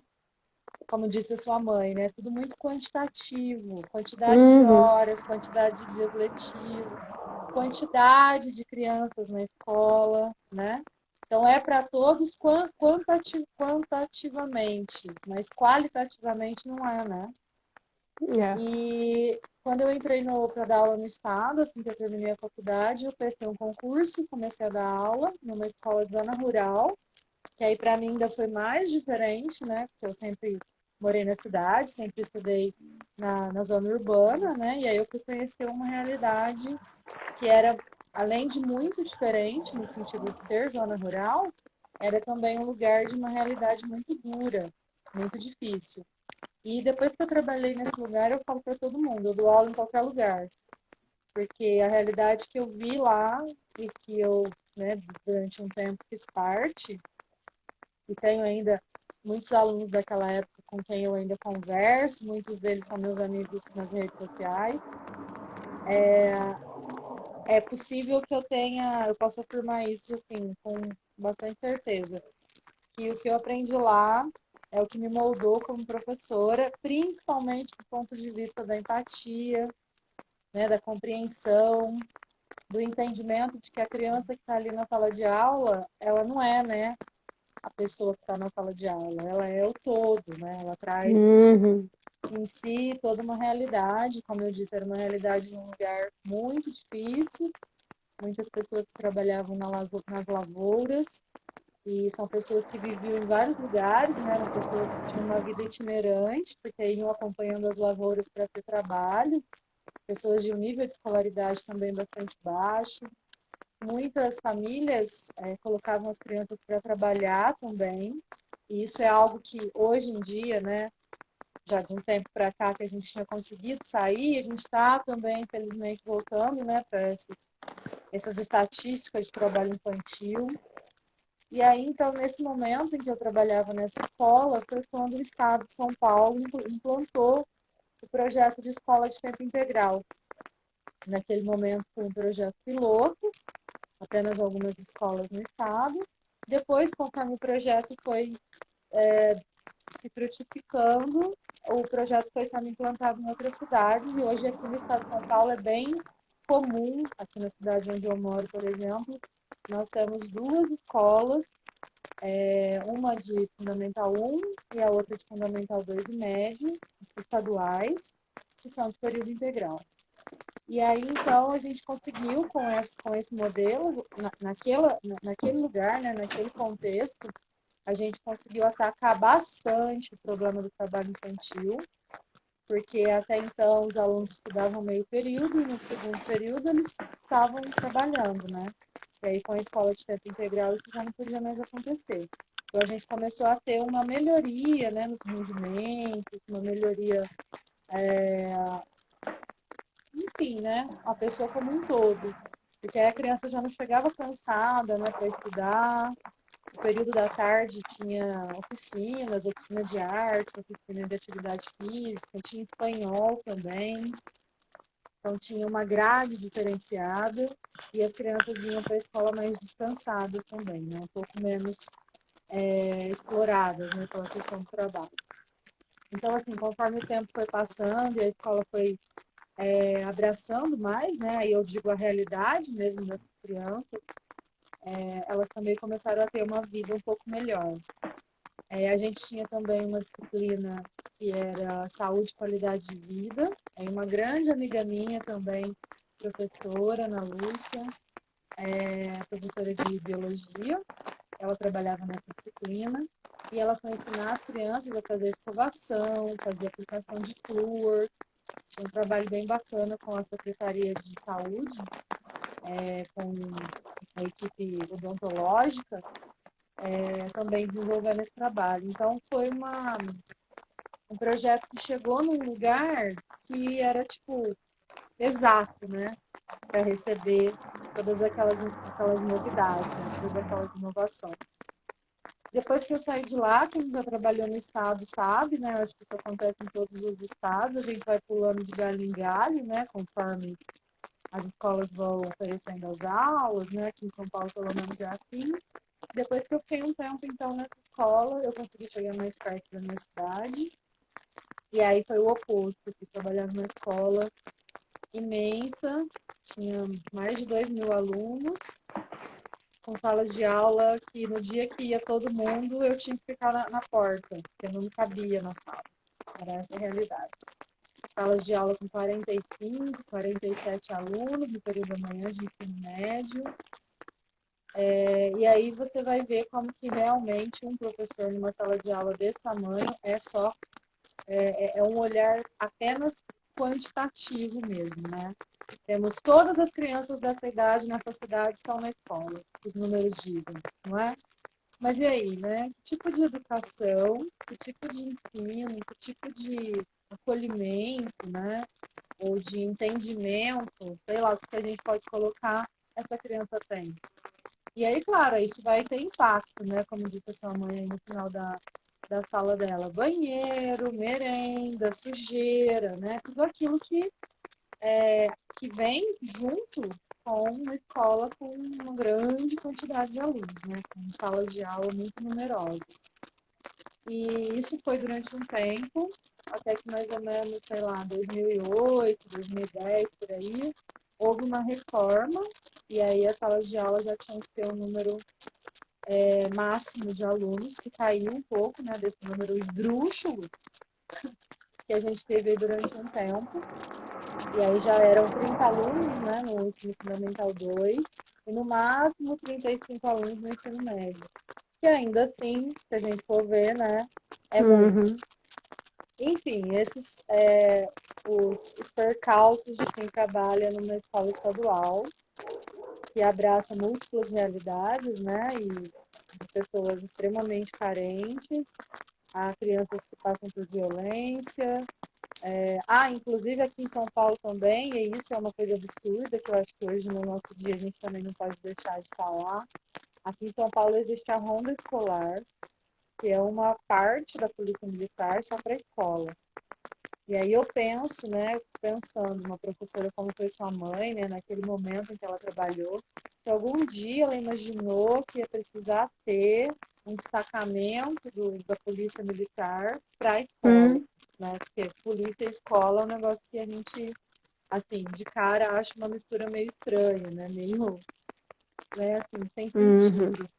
S3: Como disse a sua mãe, né? Tudo muito quantitativo, quantidade de horas, quantidade de dias letivos, quantidade de crianças na escola, né? Então é para todos quantitativamente, mas qualitativamente não é, né?
S2: Yeah.
S3: E quando eu entrei para dar aula no estado, assim que eu terminei a faculdade, eu prestei um concurso e comecei a dar aula numa escola de zona rural, que aí para mim ainda foi mais diferente, né? Porque eu sempre morei na cidade, sempre estudei na zona urbana, né? E aí eu fui conhecer uma realidade que era, além de muito diferente no sentido de ser zona rural, era também um lugar de uma realidade muito dura, muito difícil. E depois que eu trabalhei nesse lugar, eu falo para todo mundo, eu dou aula em qualquer lugar. Porque a realidade que eu vi lá e que eu, né, durante um tempo fiz parte, e tenho ainda muitos alunos daquela época com quem eu ainda converso, muitos deles são meus amigos nas redes sociais. É possível que eu possa afirmar isso assim, com bastante certeza, que o que eu aprendi lá é o que me moldou como professora, principalmente do ponto de vista da empatia, né, da compreensão, do entendimento de que a criança que está ali na sala de aula, ela não é, né, a pessoa que está na sala de aula, ela é o todo, né, ela traz em si toda uma realidade, como eu disse, era uma realidade de um lugar muito difícil, muitas pessoas que trabalhavam nas lavouras, E são pessoas que viviam em vários lugares, né? Eram pessoas que tinham uma vida itinerante, porque iam acompanhando as lavouras para ter trabalho. Pessoas de um nível de escolaridade também bastante baixo. Muitas famílias colocavam as crianças para trabalhar também. E isso é algo que hoje em dia, né? Já de um tempo para cá que a gente tinha conseguido sair, a gente está também, infelizmente, voltando, né, para essas estatísticas de trabalho infantil. E aí, então, nesse momento em que eu trabalhava nessa escola, foi quando o Estado de São Paulo implantou o projeto de escola de tempo integral. Naquele momento foi um projeto piloto, apenas algumas escolas no estado. Depois, conforme o projeto foi se frutificando, o projeto foi sendo implantado em outras cidades, e hoje aqui no estado de São Paulo é bem comum, aqui na cidade onde eu moro, por exemplo, nós temos 2 escolas, uma de Fundamental 1 e a outra de Fundamental 2 e médio, estaduais, que são de período integral. E aí, então, a gente conseguiu, com esse modelo, naquele lugar, né, naquele contexto, a gente conseguiu atacar bastante o problema do trabalho infantil, porque até então os alunos estudavam meio período e no segundo período eles estavam trabalhando, né? E aí, com a escola de tempo integral, isso já não podia mais acontecer. Então, a gente começou a ter uma melhoria, né, nos rendimentos, uma melhoria, enfim, né, a pessoa como um todo. Porque aí a criança já não chegava cansada, né, para estudar. No período da tarde tinha oficinas, oficina de arte, oficina de atividade física, tinha espanhol também. Então tinha uma grade diferenciada e as crianças vinham para a escola mais descansadas também, né? Um pouco menos exploradas, né, pela questão do trabalho. Então, assim, conforme o tempo foi passando e a escola foi abraçando mais, né, aí eu digo a realidade mesmo das crianças, elas também começaram a ter uma vida um pouco melhor. A gente tinha também uma disciplina que era saúde e qualidade de vida. Uma grande amiga minha também, professora, Ana Lúcia, professora de biologia, ela trabalhava nessa disciplina e ela foi ensinar as crianças a fazer escovação, fazer aplicação de flúor. Tinha um trabalho bem bacana com a Secretaria de Saúde, com a equipe odontológica, também desenvolvendo esse trabalho. Então, foi um projeto que chegou num lugar que era, tipo, exato, né? Para receber todas aquelas novidades, né? Todas aquelas inovações. Depois que eu saí de lá, quem já trabalhou no estado sabe, né? Eu acho que isso acontece em todos os estados. A gente vai pulando de galho em galho, né? Conforme as escolas vão oferecendo as aulas, né? Aqui em São Paulo, pelo menos, é assim. Depois que eu fiquei um tempo, então, nessa escola, eu consegui chegar mais perto da minha cidade. E aí foi o oposto. Eu fui trabalhando numa escola imensa, tinha mais de 2.000 alunos, com salas de aula que no dia que ia todo mundo, eu tinha que ficar na porta, porque eu não cabia na sala. Era essa a realidade. Salas de aula com 45, 47 alunos no período da manhã de ensino médio. E aí você vai ver como que realmente um professor numa sala de aula desse tamanho é um olhar apenas quantitativo mesmo, né? Temos todas as crianças dessa idade nessa cidade estão na escola, os números dizem, não é? Mas e aí, né? Que tipo de educação, que tipo de ensino, que tipo de acolhimento, né? Ou de entendimento, sei lá, o que a gente pode colocar, essa criança tem. E aí, claro, isso vai ter impacto, né? Como disse a sua mãe aí no final da fala dela. Banheiro, merenda, sujeira, né? Tudo aquilo que vem junto com uma escola com uma grande quantidade de alunos, né? Com salas de aula muito numerosas. E isso foi durante um tempo, até que mais ou menos, sei lá, 2008, 2010, por aí, houve uma reforma, e aí as salas de aula já tinham que ter um número máximo de alunos, que caiu um pouco, né, desse número esdrúxulo que a gente teve aí durante um tempo. E aí já eram 30 alunos, né, no ensino fundamental 2, e no máximo 35 alunos no ensino médio. que ainda assim, se a gente for ver, né, é muito.
S1: Uhum.
S3: Enfim, esses os percalços de quem trabalha numa escola estadual, que abraça múltiplas realidades, né, e de pessoas extremamente carentes, a crianças que passam por violência. Inclusive aqui em São Paulo também, e isso é uma coisa absurda, que eu acho que hoje no nosso dia a gente também não pode deixar de falar. Aqui em São Paulo existe a ronda escolar, que é uma parte da Polícia Militar só para a escola. E aí eu penso, né, pensando uma professora como foi sua mãe, né, naquele momento em que ela trabalhou, se algum dia ela imaginou que ia precisar ter um destacamento da Polícia Militar para a escola,
S1: Uhum.
S3: né, porque polícia e escola é um negócio que a gente, assim, de cara acha uma mistura meio estranha, né, meio, né, assim, sem
S1: Uhum.
S3: sentido.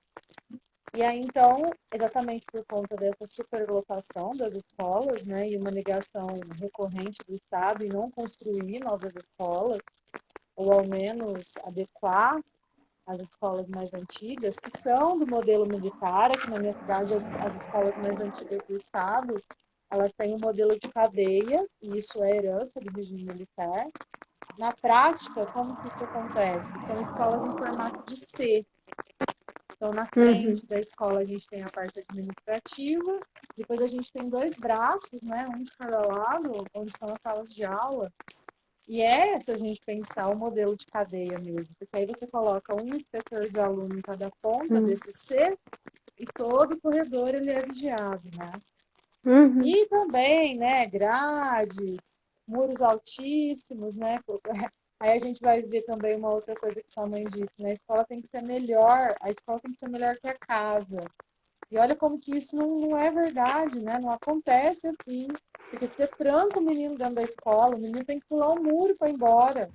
S3: E aí, então, exatamente por conta dessa superlotação das escolas, né, e uma negação recorrente do Estado em não construir novas escolas, ou ao menos adequar as escolas mais antigas, que são do modelo militar. Aqui na minha cidade, as escolas mais antigas do Estado, elas têm um modelo de cadeia, e isso é herança do regime militar. Na prática, como que isso acontece? São escolas em formato de C. Então, na
S1: Uhum.
S3: frente da escola, a gente tem a parte administrativa, depois a gente tem dois braços, né, um de cada lado, onde são as salas de aula. E se a gente pensar o modelo de cadeia mesmo, porque aí você coloca um inspetor de aluno em cada ponta
S1: Uhum.
S3: desse C, e todo o corredor ele é vigiado, né?
S1: Uhum.
S3: E também, né, grades, muros altíssimos, né? Aí a gente vai ver também uma outra coisa que sua mãe disse, né? A escola tem que ser melhor, a escola tem que ser melhor que a casa. E olha como que isso não é verdade, né? Não acontece assim. Porque você tranca o menino dentro da escola, o menino tem que pular um muro para ir embora.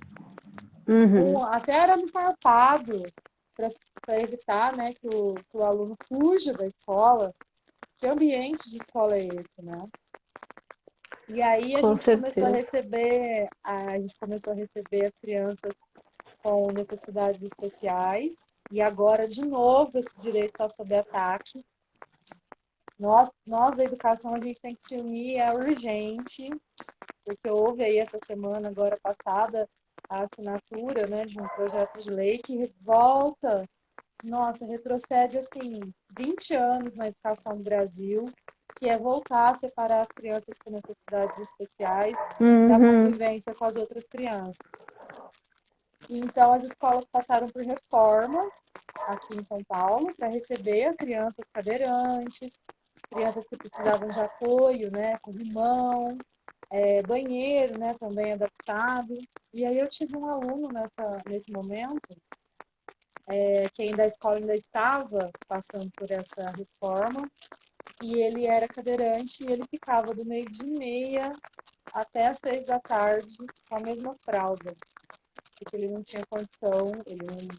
S1: Uhum.
S3: Até arame farpado, para evitar, né, que o aluno fuja da escola. Que ambiente de escola é esse, né? E aí
S1: Com certeza.
S3: a gente começou a receber as crianças com necessidades especiais, e agora, de novo, esse direito está sob ataque. Nós da educação, a gente tem que se unir, é urgente, porque houve aí essa semana, agora passada, a assinatura, né, de um projeto de lei que volta, nossa, retrocede, assim, 20 anos na educação do Brasil, que é voltar a separar as crianças com necessidades especiais da
S1: Uhum.
S3: convivência com as outras crianças. Então, as escolas passaram por reforma aqui em São Paulo para receber crianças cadeirantes, crianças que precisavam de apoio, né, corrimão, banheiro, né, também adaptado. E aí eu tive um aluno nesse momento, que ainda a escola ainda estava passando por essa reforma, e ele era cadeirante e ele ficava do meio-dia e meia até às 6 da tarde com a mesma fralda, porque ele não tinha condição,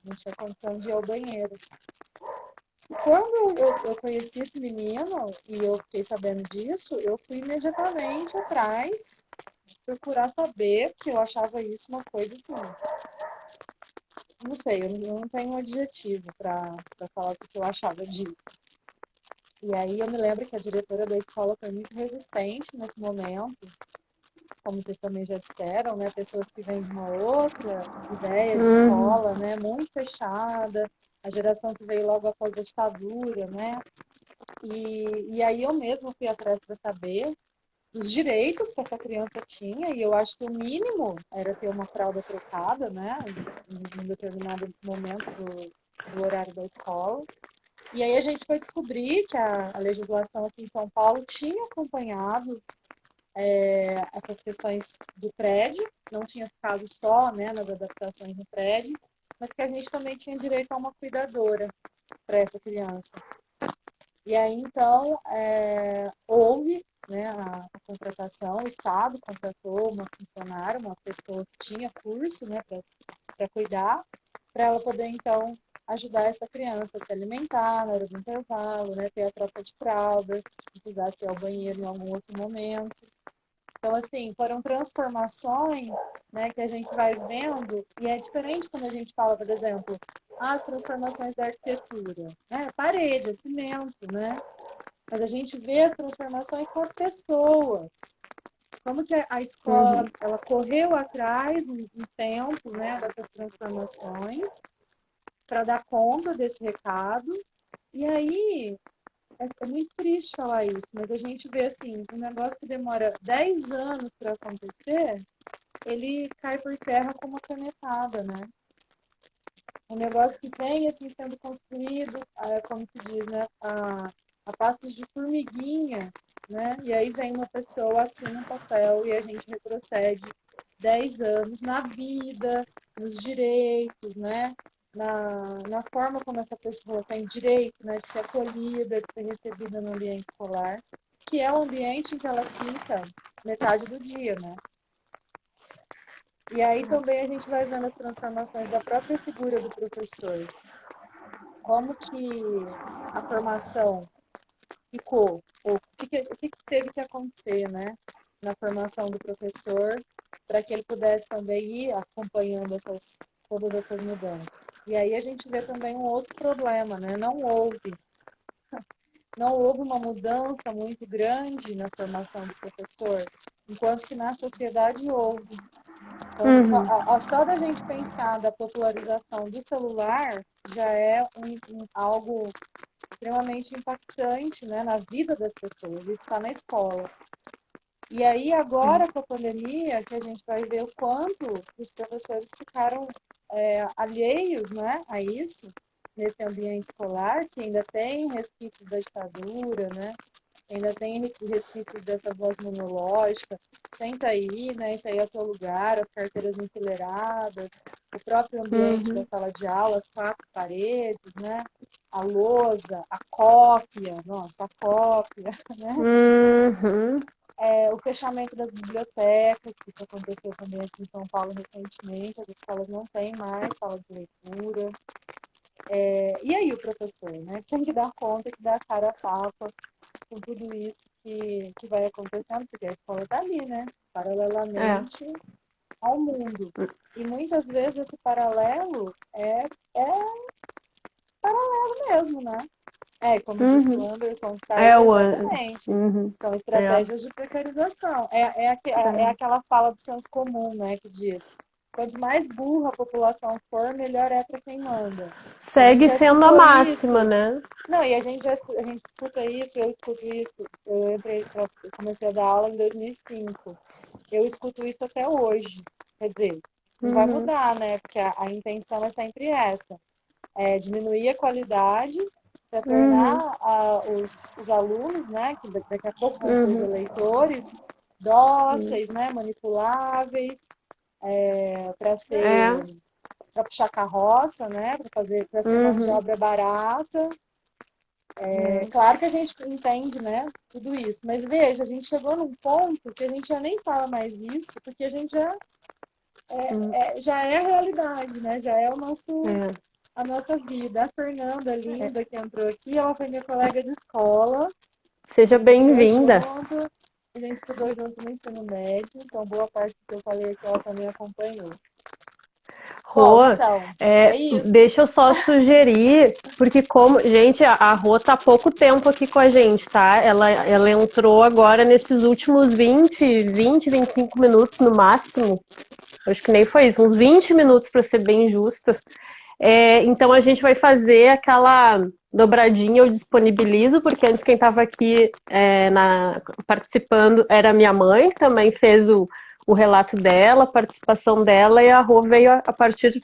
S3: não tinha condição de ir ao banheiro. E quando eu conheci esse menino e eu fiquei sabendo disso, eu fui imediatamente atrás de procurar saber, porque eu achava isso uma coisa assim, não sei, eu não tenho um adjetivo para falar o que eu achava disso. E aí eu me lembro que a diretora da escola foi muito resistente nesse momento, como vocês também já disseram, né? Pessoas que vêm de uma outra ideia de
S1: Uhum.
S3: escola, né? Muito fechada, a geração que veio logo após a ditadura, né? E aí eu mesma fui atrás para saber dos direitos que essa criança tinha, e eu acho que o mínimo era ter uma fralda trocada, né? Em um determinado momento do horário da escola. E aí a gente foi descobrir que a legislação aqui em São Paulo tinha acompanhado essas questões do prédio, não tinha ficado só, né, nas adaptações no prédio, mas que a gente também tinha direito a uma cuidadora para essa criança. E aí, então, houve, né, a contratação, o Estado contratou uma funcionária, uma pessoa que tinha curso, né, para cuidar, para ela poder, então, ajudar essa criança a se alimentar na hora do intervalo, né, ter a troca de fraldas, se precisasse ir ao banheiro em algum outro momento. Então, assim, foram transformações, né, que a gente vai vendo, e é diferente quando a gente fala, por exemplo, as transformações da arquitetura, né? Parede, é cimento, né? Mas a gente vê as transformações com as pessoas. Como que a escola, ela correu atrás um tempo, né, dessas transformações para dar conta desse recado. E aí, é muito triste falar isso, mas a gente vê assim, um negócio que demora 10 anos para acontecer, ele cai por terra com uma canetada, né? Um negócio que vem assim sendo construído, como se diz, né, a passos de formiguinha, né? E aí vem uma pessoa, assina um papel e a gente retrocede 10 anos na vida, nos direitos, né? Na forma como essa pessoa tem direito, né, de ser acolhida, de ser recebida no ambiente escolar, que é o ambiente em que ela fica metade do dia, né? E aí também a gente vai vendo as transformações da própria figura do professor. Como que a formação ficou, ou o que teve que acontecer, né, na formação do professor, para que ele pudesse também ir acompanhando todas essas mudanças. E aí a gente vê também um outro problema, né? Não houve uma mudança muito grande na formação do professor, enquanto que na sociedade houve. Então, só da gente pensar da popularização do celular já é algo extremamente impactante, né, na vida das pessoas. Isso está na escola. E aí, agora, com a pandemia, que a gente vai ver o quanto os professores ficaram alheios, né, a isso, nesse ambiente escolar, que ainda tem resquícios da ditadura, né, ainda tem resquícios dessa voz monológica, senta aí, né, isso aí é o teu lugar, as carteiras enfileiradas, o próprio ambiente da sala de aula, as 4 paredes, né, a lousa, a cópia, nossa, a cópia, né, o fechamento das bibliotecas, que isso aconteceu também aqui em São Paulo recentemente, as escolas não têm mais sala de leitura. E aí o professor, né? Tem que dar conta, que dar cara a tapa com tudo isso que vai acontecendo, porque a escola está ali, né? Paralelamente ao mundo. E muitas vezes esse paralelo é paralelo mesmo, né? Como disse o Anderson, exatamente. São estratégias de precarização. É aquela fala do senso comum, né? Que diz: quanto mais burra a população for, melhor é para quem manda.
S1: Segue sendo a máxima, isso, né?
S3: Não, e a gente escuta isso, eu escuto isso. Eu comecei a dar aula em 2005. Eu escuto isso até hoje. Quer dizer, não vai mudar, né? Porque a intenção é sempre essa. É diminuir a qualidade para tornar os alunos, né? Que daqui a pouco vão ser os eleitores, dóceis, né? Manipuláveis, para puxar carroça, né? Para ser mão de obra barata. Claro que a gente entende, né? Tudo isso. Mas veja, a gente chegou num ponto que a gente já nem fala mais isso, porque a gente já é a realidade, né? Já é a nossa vida. A Fernanda, linda, que entrou aqui, ela foi minha colega de escola.
S1: Seja bem-vinda.
S3: A gente estudou junto no ensino médio, então boa parte do que eu falei aqui ela também acompanhou.
S1: Rô, então, deixa eu só sugerir, porque gente, a Rô tá há pouco tempo aqui com a gente, tá? Ela entrou agora nesses últimos 25 minutos no máximo. Acho que nem foi isso, uns 20 minutos para ser bem justa. Então a gente vai fazer aquela dobradinha, eu disponibilizo, porque antes quem estava aqui participando era minha mãe, também fez o relato dela, a participação dela, e a Rô veio a partir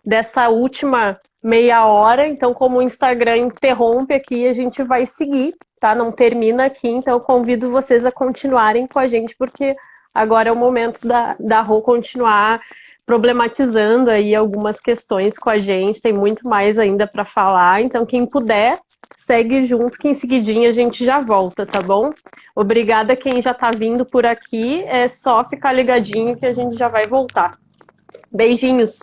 S1: dessa última meia hora. Então, como o Instagram interrompe aqui, a gente vai seguir, tá? Não termina aqui, então eu convido vocês a continuarem com a gente, porque agora é o momento da Rô continuar problematizando aí algumas questões com a gente, tem muito mais ainda para falar, então quem puder, segue junto, que em seguidinha a gente já volta, tá bom? Obrigada quem já tá vindo por aqui, é só ficar ligadinho que a gente já vai voltar. Beijinhos!